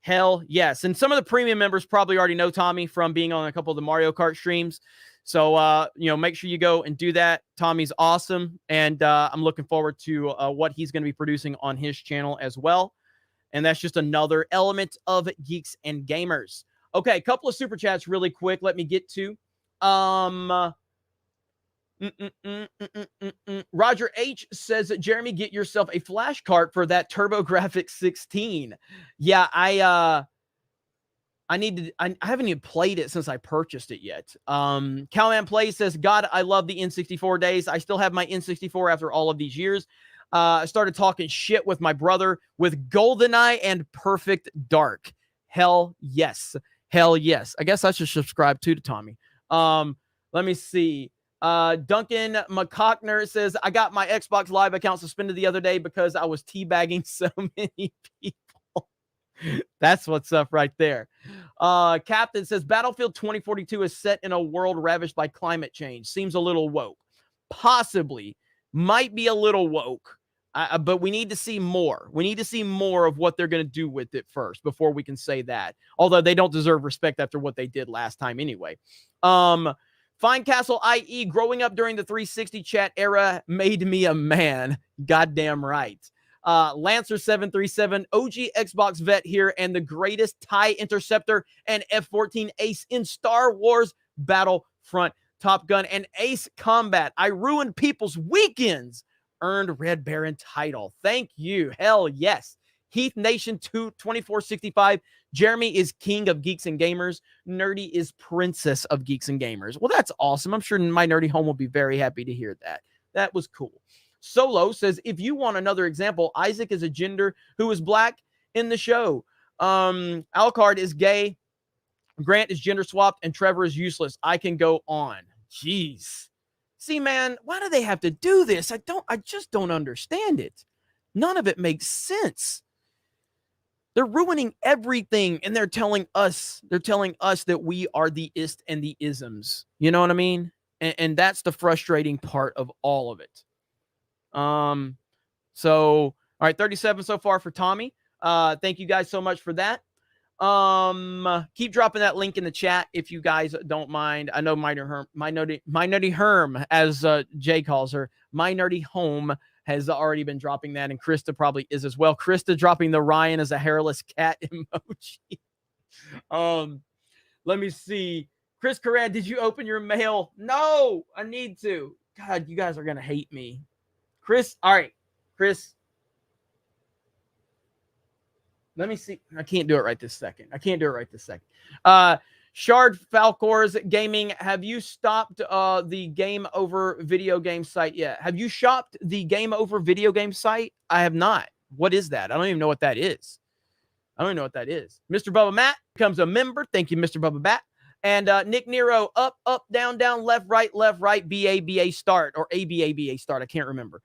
Hell yes. And some of the premium members probably already know Tommy from being on a couple of the Mario Kart streams. So, make sure you go and do that. Tommy's awesome. And I'm looking forward to what he's going to be producing on his channel as well. And that's just another element of Geeks and Gamers. Okay, a couple of super chats really quick. Let me get to. Roger H says, Jeremy, get yourself a flash cart for that TurboGrafx 16. Yeah, I haven't even played it since I purchased it yet. Cowman Play says, God, I love the N64 days. I still have my N64 after all of these years. I started talking shit with my brother with GoldenEye and Perfect Dark. Hell yes. Hell yes. I guess I should subscribe to Tommy. Let me see. Duncan McCockner says, I got my Xbox Live account suspended the other day because I was teabagging so many people. That's what's up right there. Captain says, Battlefield 2042 is set in a world ravaged by climate change. Seems a little woke. Possibly. Might be a little woke. But we need to see more. We need to see more of what they're going to do with it first before we can say that. Although they don't deserve respect after what they did last time anyway. Fine Castle IE, growing up during the 360 chat era made me a man. Goddamn right. Lancer737, OG Xbox vet here, and the greatest TIE Interceptor and F-14 ace in Star Wars Battlefront, Top Gun, and Ace Combat. I ruined people's weekends. Earned Red Baron title. Thank you. Hell yes. Heath Nation 2465. Jeremy is king of Geeks and Gamers. Nerdy is princess of Geeks and Gamers. Well, that's awesome. I'm sure my nerdy home will be very happy to hear that. That was cool. Solo says, if you want another example, Isaac is a gender who is black in the show. Alucard is gay. Grant is gender swapped, and Trevor is useless. I can go on. Jeez. See, man, why do they have to do this? I just don't understand it. None of it makes sense. They're ruining everything, and they're telling us that we are the ist and the isms. You know what I mean? And that's the frustrating part of all of it. So, all right, 37 so far for Tommy. Thank you guys so much for that. Keep dropping that link in the chat if you guys don't mind. I know my nerdy Herm, as Jay calls her, my nerdy home has already been dropping that, and Krista probably is as well. Krista dropping the Ryan as a hairless cat emoji. Let me see. Chris Coran, did you open your mail? No, I need to. God, you guys are gonna hate me. Chris, all right, Chris. Let me see. I can't do it right this second. Shard Falcors Gaming, have you stopped the Game Over video game site yet? Have you shopped the Game Over video game site? I have not. What is that? I don't even know what that is. Mr. Bubba Matt becomes a member. Thank you, Mr. Bubba Matt. And Nick Nero, up, down, left, right, BA, start, or ABA, start. I can't remember.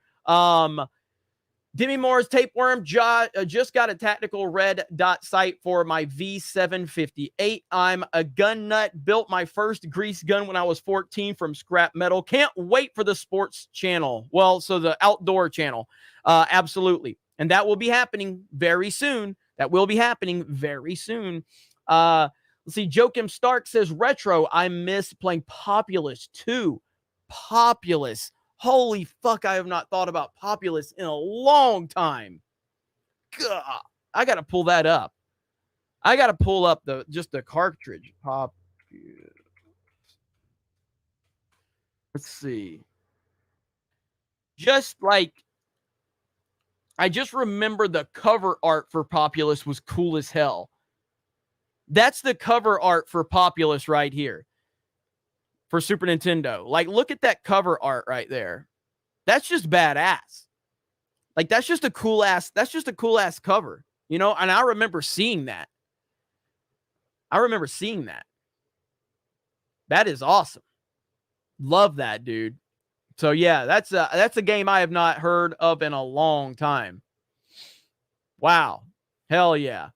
Demi Moore's Tapeworm just got a tactical red dot sight for my V758. I'm a gun nut. Built my first grease gun when I was 14 from scrap metal. Can't wait for the sports channel. Well, so the outdoor channel. Absolutely. And that will be happening very soon. Let's see. Joachim Stark says, retro. I miss playing Populous too. Populous. Holy fuck, I have not thought about Populous in a long time. God, I got to pull that up. I got to pull up just the cartridge. Let's see. I just remember the cover art for Populous was cool as hell. That's the cover art for Populous right here. For Super Nintendo. Like, look at that cover art right there. That's just badass. Like, that's just a cool ass cover, you know? And I remember seeing that. That is awesome. Love that, dude. So yeah, that's a game I have not heard of in a long time. Wow. Hell yeah.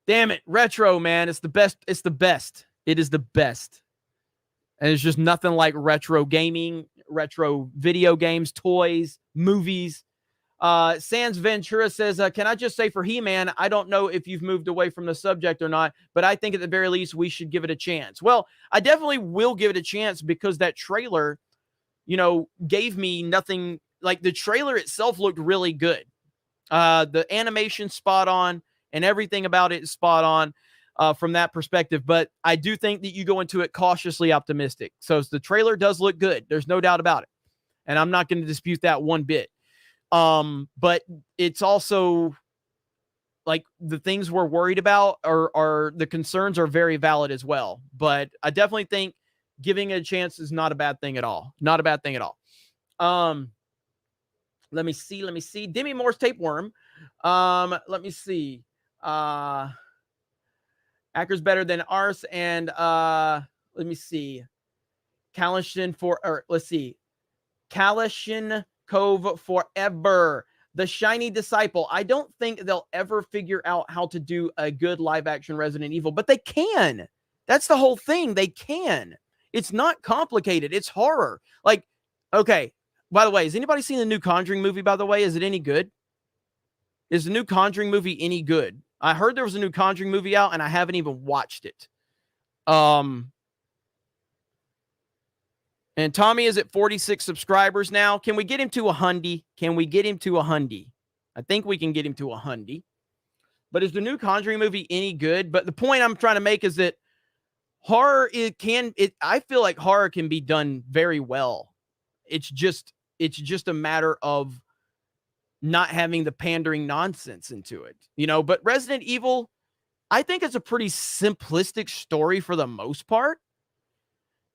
Damn it. Retro, man. It's the best. It is the best. And there's just nothing like retro gaming, retro video games, toys, movies. Sans Ventura says, can I just say for He-Man, I don't know if you've moved away from the subject or not, but I think at the very least we should give it a chance. Well, I definitely will give it a chance because that trailer, you know, gave me nothing. Like, the trailer itself looked really good. The animation spot on and everything about it is spot on. From that perspective, but I do think that you go into it cautiously optimistic. So the trailer does look good. There's no doubt about it. And I'm not going to dispute that one bit. But it's also like the things we're worried about are the concerns are very valid as well. But I definitely think giving it a chance is not a bad thing at all. Let me see. Demi Moore's Tapeworm. Let me see. Acker's better than ours, and let me see. Kalashin Cove forever. The Shiny Disciple. I don't think they'll ever figure out how to do a good live action Resident Evil, but they can. That's the whole thing. They can. It's not complicated. It's horror. Like, okay. By the way, has anybody seen the new Conjuring movie, by the way? Is it any good? Is the new Conjuring movie any good? I heard there was a new Conjuring movie out, and I haven't even watched it. And Tommy is at 46 subscribers now. Can we get him to 100? I think we can get him to 100. But is the new Conjuring movie any good? But the point I'm trying to make is that horror, I feel like horror can be done very well. It's just a matter of not having the pandering nonsense into it, you know. But Resident Evil, I think it's a pretty simplistic story for the most part.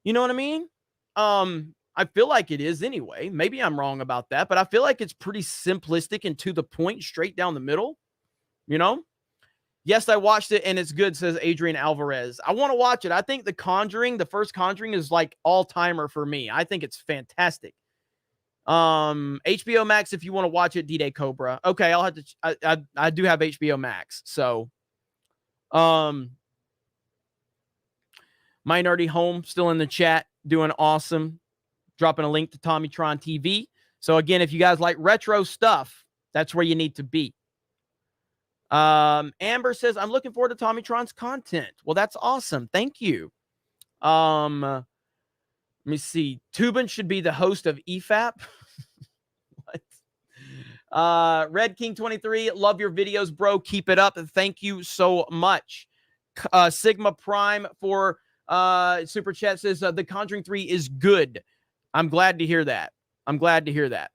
You know what I mean? I feel like it is anyway. Maybe I'm wrong about that, but I feel like it's pretty simplistic and to the point, straight down the middle, you know? Yes, I watched it and it's good, says Adrian Alvarez. I want to watch it. I think The Conjuring, the first Conjuring, is like all-timer for me. I think it's fantastic. HBO Max, if you want to watch it, D-Day Cobra. Okay, I'll have to I do have HBO Max. So Minority Home still in the chat, doing awesome. Dropping a link to Tommytron TV. So again, if you guys like retro stuff, that's where you need to be. Amber says, I'm looking forward to Tommytron's content. Well, that's awesome. Thank you. Let me see. Tubin should be the host of EFAP. What? Red King 23, love your videos, bro. Keep it up. Thank you so much. Sigma Prime for Super Chat says, The Conjuring 3 is good. I'm glad to hear that. I'm glad to hear that.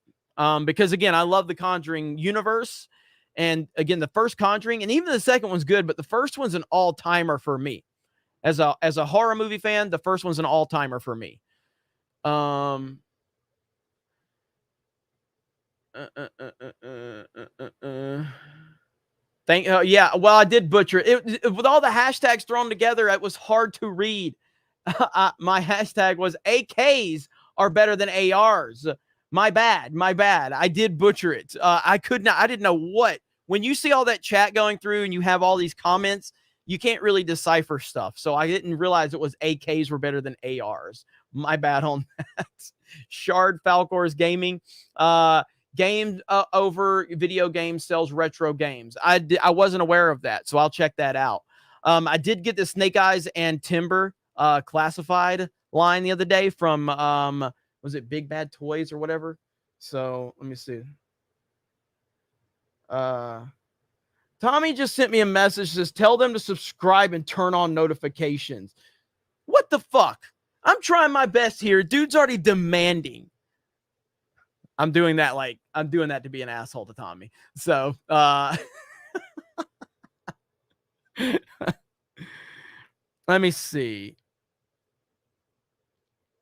Because again, I love the Conjuring universe. And again, the first Conjuring, and even the second one's good, but the first one's an all-timer for me. As a horror movie fan, the first one's an all-timer for me. Yeah, well, I did butcher it. With all the hashtags thrown together, it was hard to read. My hashtag was AKs are better than ARs. My bad. I did butcher it. I didn't know what. When you see all that chat going through and you have all these comments, you can't really decipher stuff. So I didn't realize it was AKs were better than ARs. My bad on that. Shard Falcor's Gaming. Game over video games sells retro games. I wasn't aware of that, so I'll check that out. I did get the Snake Eyes and Timber classified line the other day from was it Big Bad Toys or whatever? So let me see. Tommy just sent me a message, says tell them to subscribe and turn on notifications. What the fuck? I'm trying my best here. Dude's already demanding. I'm doing that to be an asshole to Tommy. So let me see.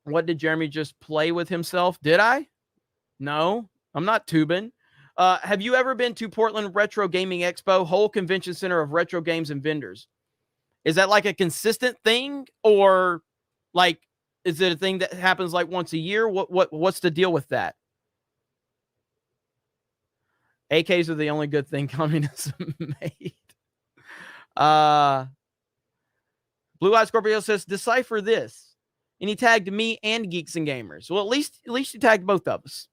What did Jeremy just play with himself? Did I? No, I'm not tubing. Have you ever been to Portland Retro Gaming Expo, whole convention center of retro games and vendors? Is that like a consistent thing, or like is it a thing that happens like once a year? What's the deal with that? AKs are the only good thing communism made. Blue Eyed Scorpio says decipher this, and he tagged me and Geeks and Gamers. Well, at least he tagged both of us.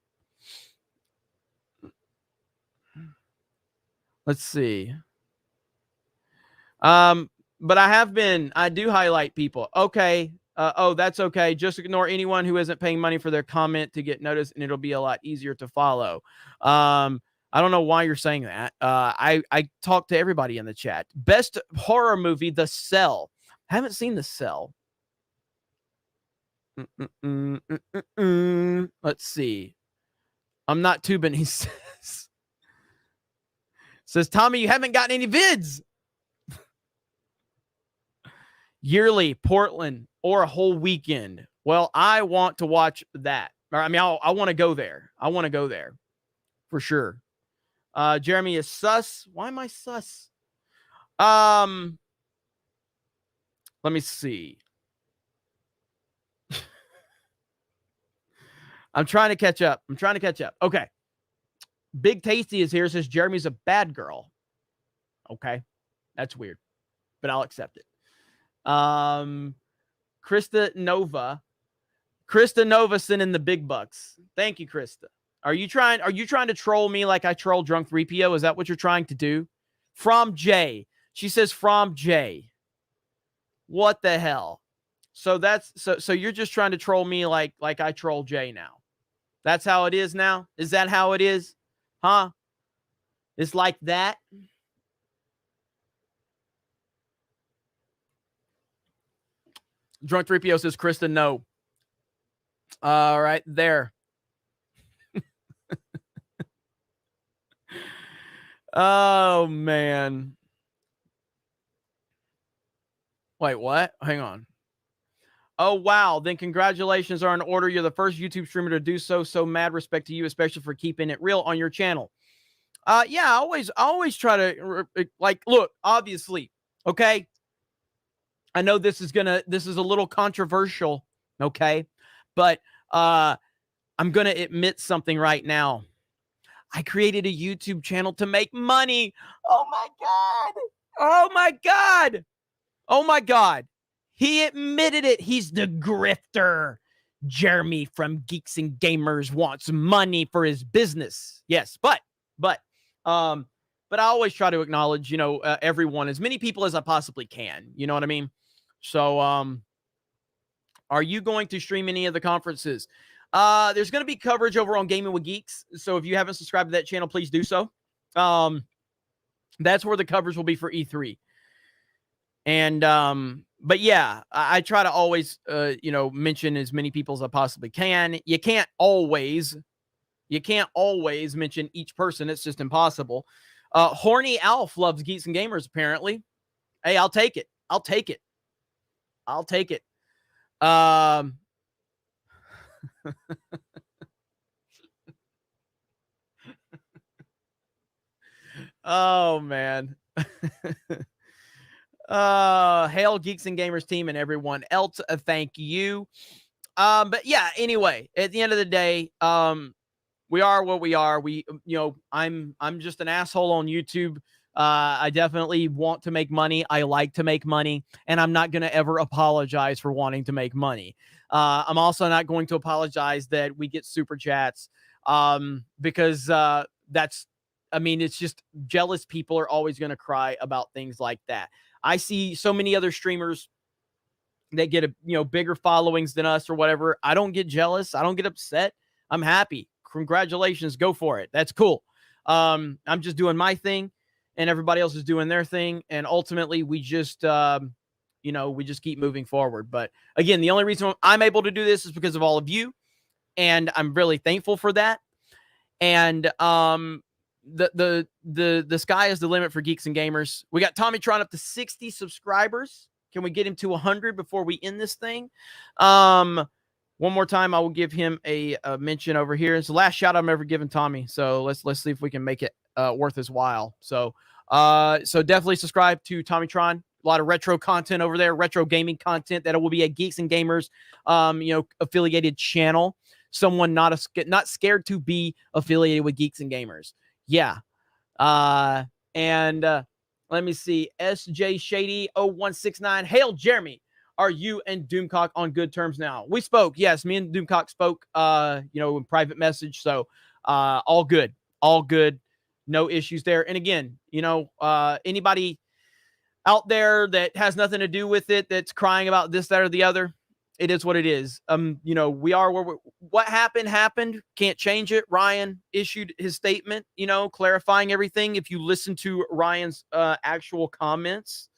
Let's see. But I do highlight people. Okay. Oh, that's okay. Just ignore anyone who isn't paying money for their comment to get noticed, and it'll be a lot easier to follow. I don't know why you're saying that. I talk to everybody in the chat. Best horror movie, The Cell. Haven't seen The Cell. Let's see. I'm not tubing, he says. Says, Tommy, you haven't gotten any vids. Yearly, Portland, or a whole weekend. Well, I want to watch that. I mean, I want to go there. I want to go there for sure. Jeremy is sus. Why am I sus? Let me see. I'm trying to catch up. Okay. Big Tasty is here. Says Jeremy's a bad girl. Okay. That's weird, but I'll accept it. Krista Nova sent in the big bucks. Thank you, Krista. Are you trying to troll me like I troll Drunk 3PO? Is that what you're trying to do? From Jay. She says from Jay. What the hell? So you're just trying to troll me like I troll Jay now. That's how it is now? Is that how it is? Huh? It's like that? Drunk 3PO says, Krista, no. All right, there. Oh, man. Wait, what? Hang on. Oh, wow. Then congratulations are in order. You're the first YouTube streamer to do so. So mad respect to you, especially for keeping it real on your channel. Yeah, I always try to like, look, obviously, okay. I know this is a little controversial, okay, but I'm gonna admit something right now. I created a YouTube channel to make money. Oh my god! Oh my god! Oh my god! He admitted it. He's the grifter. Jeremy from Geeks and Gamers wants money for his business. Yes, but um, but I always try to acknowledge, everyone, as many people as I possibly can. You know what I mean? So, are you going to stream any of the conferences? There's going to be coverage over on Gaming with Geeks. So if you haven't subscribed to that channel, please do so. That's where the coverage will be for E3. And, but yeah, I try to always, mention as many people as I possibly can. You can't always mention each person. It's just impossible. Horny Alf loves Geeks and Gamers, apparently. Hey, I'll take it. I'll take it. I'll take it. Oh man. Hail Geeks and Gamers team and everyone else. Thank you. But yeah, anyway, at the end of the day, we are what we are. I'm just an asshole on YouTube. I definitely want to make money. I like to make money, and I'm not going to ever apologize for wanting to make money. I'm also not going to apologize that we get super chats, because it's just jealous people are always going to cry about things like that. I see so many other streamers that get bigger followings than us or whatever. I don't get jealous. I don't get upset. I'm happy. Congratulations. Go for it. That's cool. I'm just doing my thing and everybody else is doing their thing. And ultimately we just, we just keep moving forward. But again, the only reason I'm able to do this is because of all of you. And I'm really thankful for that. And, the sky is the limit for Geeks and Gamers. We got Tommy Tron up to 60 subscribers. Can we get him to 100 before we end this thing? One more time, I will give him a mention over here. It's the last shout I'm ever given Tommy. So let's see if we can make it worth his while. So definitely subscribe to Tommy Tron. A lot of retro content over there, retro gaming content that will be a Geeks and Gamers, affiliated channel. Someone not scared to be affiliated with Geeks and Gamers. Yeah. And let me see. SJ Shady 0169. Hail Jeremy. Are you and Doomcock on good terms now? We spoke. Yes, me and Doomcock spoke, in private message. So all good. All good. No issues there. And again, anybody out there that has nothing to do with it, that's crying about this, that, or the other, it is what it is. We are where what happened. Can't change it. Ryan issued his statement, clarifying everything. If you listen to Ryan's actual comments,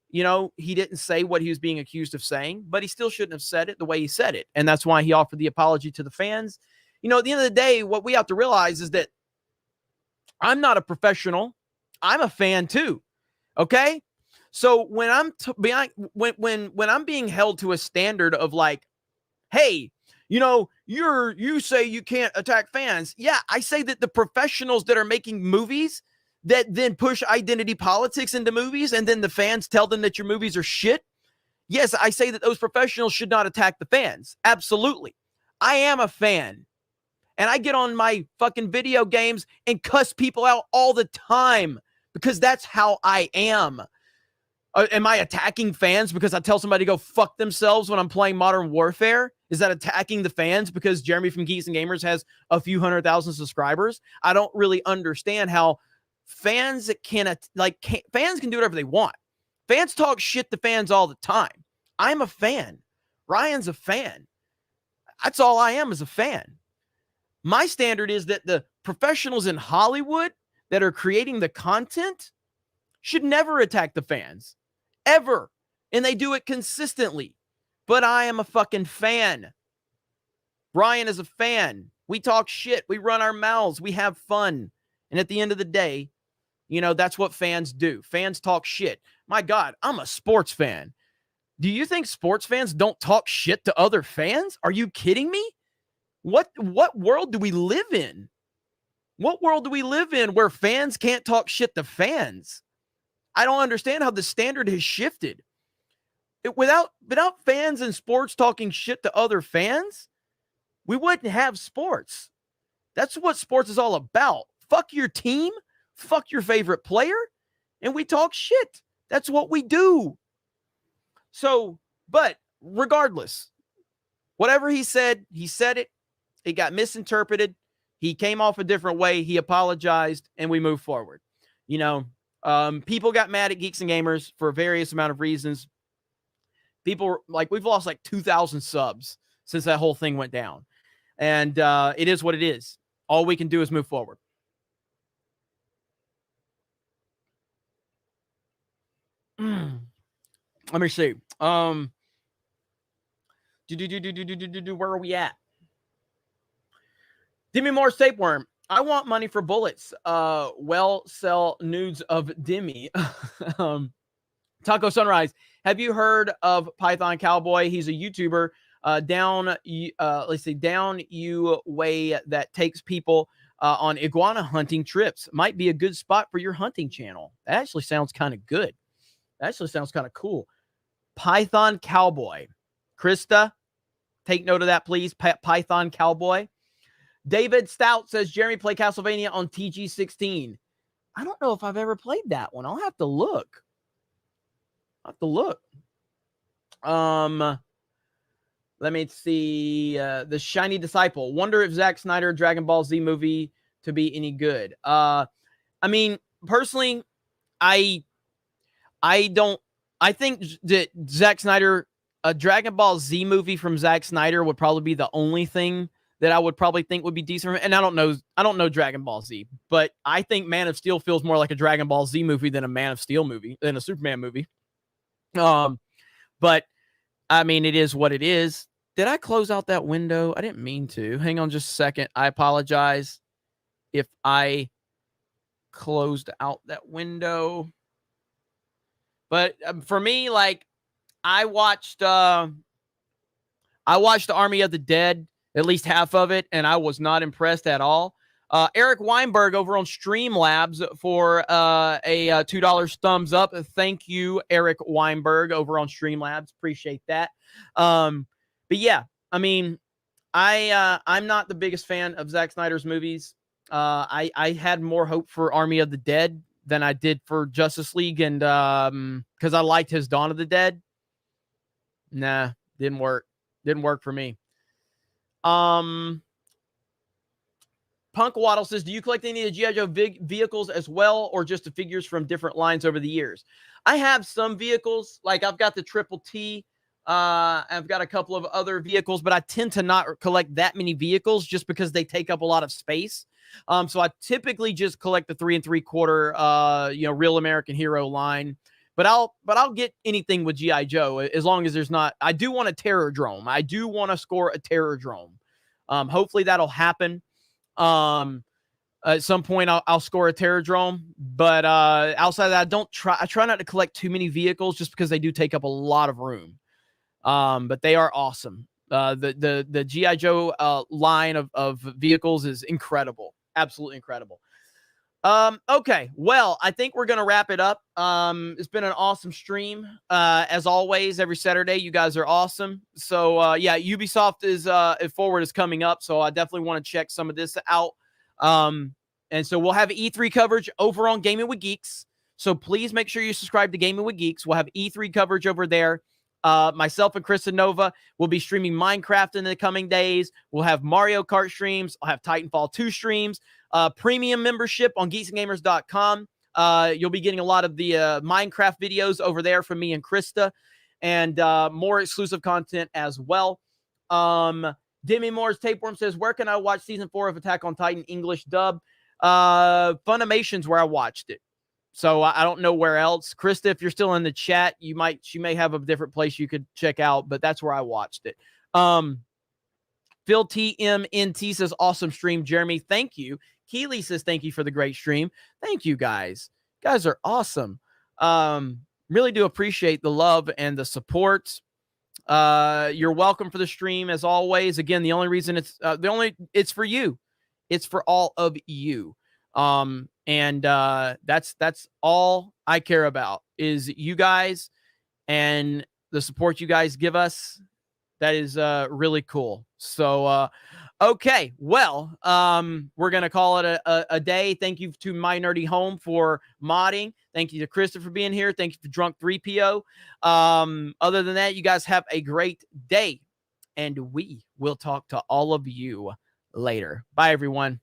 he didn't say what he was being accused of saying, but he still shouldn't have said it the way he said it. And that's why he offered the apology to the fans. At the end of the day, what we have to realize is that I'm not a professional. I'm a fan too. Okay. So when I'm when I'm being held to a standard of like, hey, you say you can't attack fans. Yeah, I say that the professionals that are making movies that then push identity politics into movies and then the fans tell them that your movies are shit. Yes, I say that those professionals should not attack the fans. Absolutely. I am a fan. And I get on my fucking video games and cuss people out all the time because that's how I am. Am I attacking fans because I tell somebody to go fuck themselves when I'm playing Modern Warfare? Is that attacking the fans because Jeremy from Geeks and Gamers has a few 100,000 subscribers? I don't really understand how fans can do whatever they want. Fans talk shit to fans all the time. I'm a fan. Ryan's a fan. That's all I am, is a fan. My standard is that the professionals in Hollywood that are creating the content should never attack the fans. Ever. And they do it consistently. But I am a fucking fan. Ryan is a fan. We talk shit. We run our mouths. We have fun. And at the end of the day, that's what fans do. Fans talk shit. My God, I'm a sports fan. Do you think sports fans don't talk shit to other fans? Are you kidding me? What world do we live in? What world do we live in where fans can't talk shit to fans? I don't understand how the standard has shifted. Without fans in sports talking shit to other fans, we wouldn't have sports. That's what sports is all about. Fuck your team, fuck your favorite player, and we talk shit. That's what we do. So, but regardless, whatever he said it. It got misinterpreted. He came off a different way. He apologized, and we moved forward. You know, people got mad at Geeks and Gamers for various amount of reasons. People like, we've lost like 2,000 subs since that whole thing went down. And it is what it is. All we can do is move forward. Let me see. Where are we at? Demi Moore's tapeworm. I want money for bullets. Well, sell nudes of Demi. Taco Sunrise. Have you heard of Python Cowboy? He's a YouTuber down you way that takes people on iguana hunting trips. Might be a good spot for your hunting channel. That actually sounds kind of good. That actually sounds kind of cool. Python Cowboy. Krista, take note of that, please. Python Cowboy. David Stout says, Jeremy, play Castlevania on TG16. I don't know if I've ever played that one. I'll have to look. Let me see. The Shiny Disciple. Wonder if Zack Snyder Dragon Ball Z movie to be any good. I mean, personally, I think that Zack Snyder, a Dragon Ball Z movie from Zack Snyder would probably be the only thing that I would probably think would be decent. And I don't know Dragon Ball Z, but I think Man of Steel feels more like a Dragon Ball Z movie than a Man of Steel movie, than a Superman movie. But I mean, it is what it is. Did I close out that window? I didn't mean to. Hang on just a second. I apologize if I closed out that window. But for me, like, I watched Army of the Dead, at least half of it, and I was not impressed at all. Eric Weinberg over on Streamlabs for a $2 thumbs up. Thank you, Eric Weinberg over on Streamlabs. Appreciate that. But yeah, I mean, I'm not the biggest fan of Zack Snyder's movies. I had more hope for Army of the Dead than I did for Justice League, and because I liked his Dawn of the Dead. Nah, didn't work. Didn't work for me. Punk Waddle says, do you collect any of the G.I. Joe vehicles as well, or just the figures from different lines over the years? I have some vehicles, like I've got the Triple T. I've got a couple of other vehicles, but I tend to not collect that many vehicles just because they take up a lot of space. So I typically just collect the 3 3/4, Real American Hero line. But I'll get anything with G.I. Joe as long as there's not. I do want a Terror Drome. I do want to score a Terror Drome. Hopefully that'll happen. At some point I'll score a Terror Drome. But outside of that, I try not to collect too many vehicles just because they do take up a lot of room. But they are awesome. The G.I. Joe line of vehicles is incredible. Absolutely incredible. Okay, well, I think we're gonna wrap it up. It's been an awesome stream. As always, every Saturday, you guys are awesome. So yeah, Ubisoft is Forward is coming up, so I definitely want to check some of this out. And so we'll have E3 coverage over on Gaming with Geeks. So please make sure you subscribe to Gaming with Geeks. We'll have E3 coverage over there. Myself and Chris and Nova will be streaming Minecraft in the coming days. We'll have Mario Kart streams. I'll have Titanfall 2 streams. Premium membership on geeksandgamers.com. You'll be getting a lot of the Minecraft videos over there from me and Krista, and more exclusive content as well. Demi Moore's Tapeworm says, where can I watch season 4 of Attack on Titan English dub? Funimation's where I watched it. So I don't know where else. Krista, if you're still in the chat, she may have a different place you could check out, but that's where I watched it. Phil TMNT says, awesome stream, Jeremy. Thank you. Keely says, thank you for the great stream. Thank you, guys. You guys are awesome. Really do appreciate the love and the support. You're welcome for the stream as always. Again, the only reason it's for you. It's for all of you. That's all I care about is you guys and the support you guys give us. That is really cool. So okay, well, we're gonna call it a day. Thank you to My Nerdy Home for modding. Thank you to Krista for being here. Thank you for Drunk 3PO. Other than that, you guys have a great day, and we will talk to all of you later. Bye, everyone.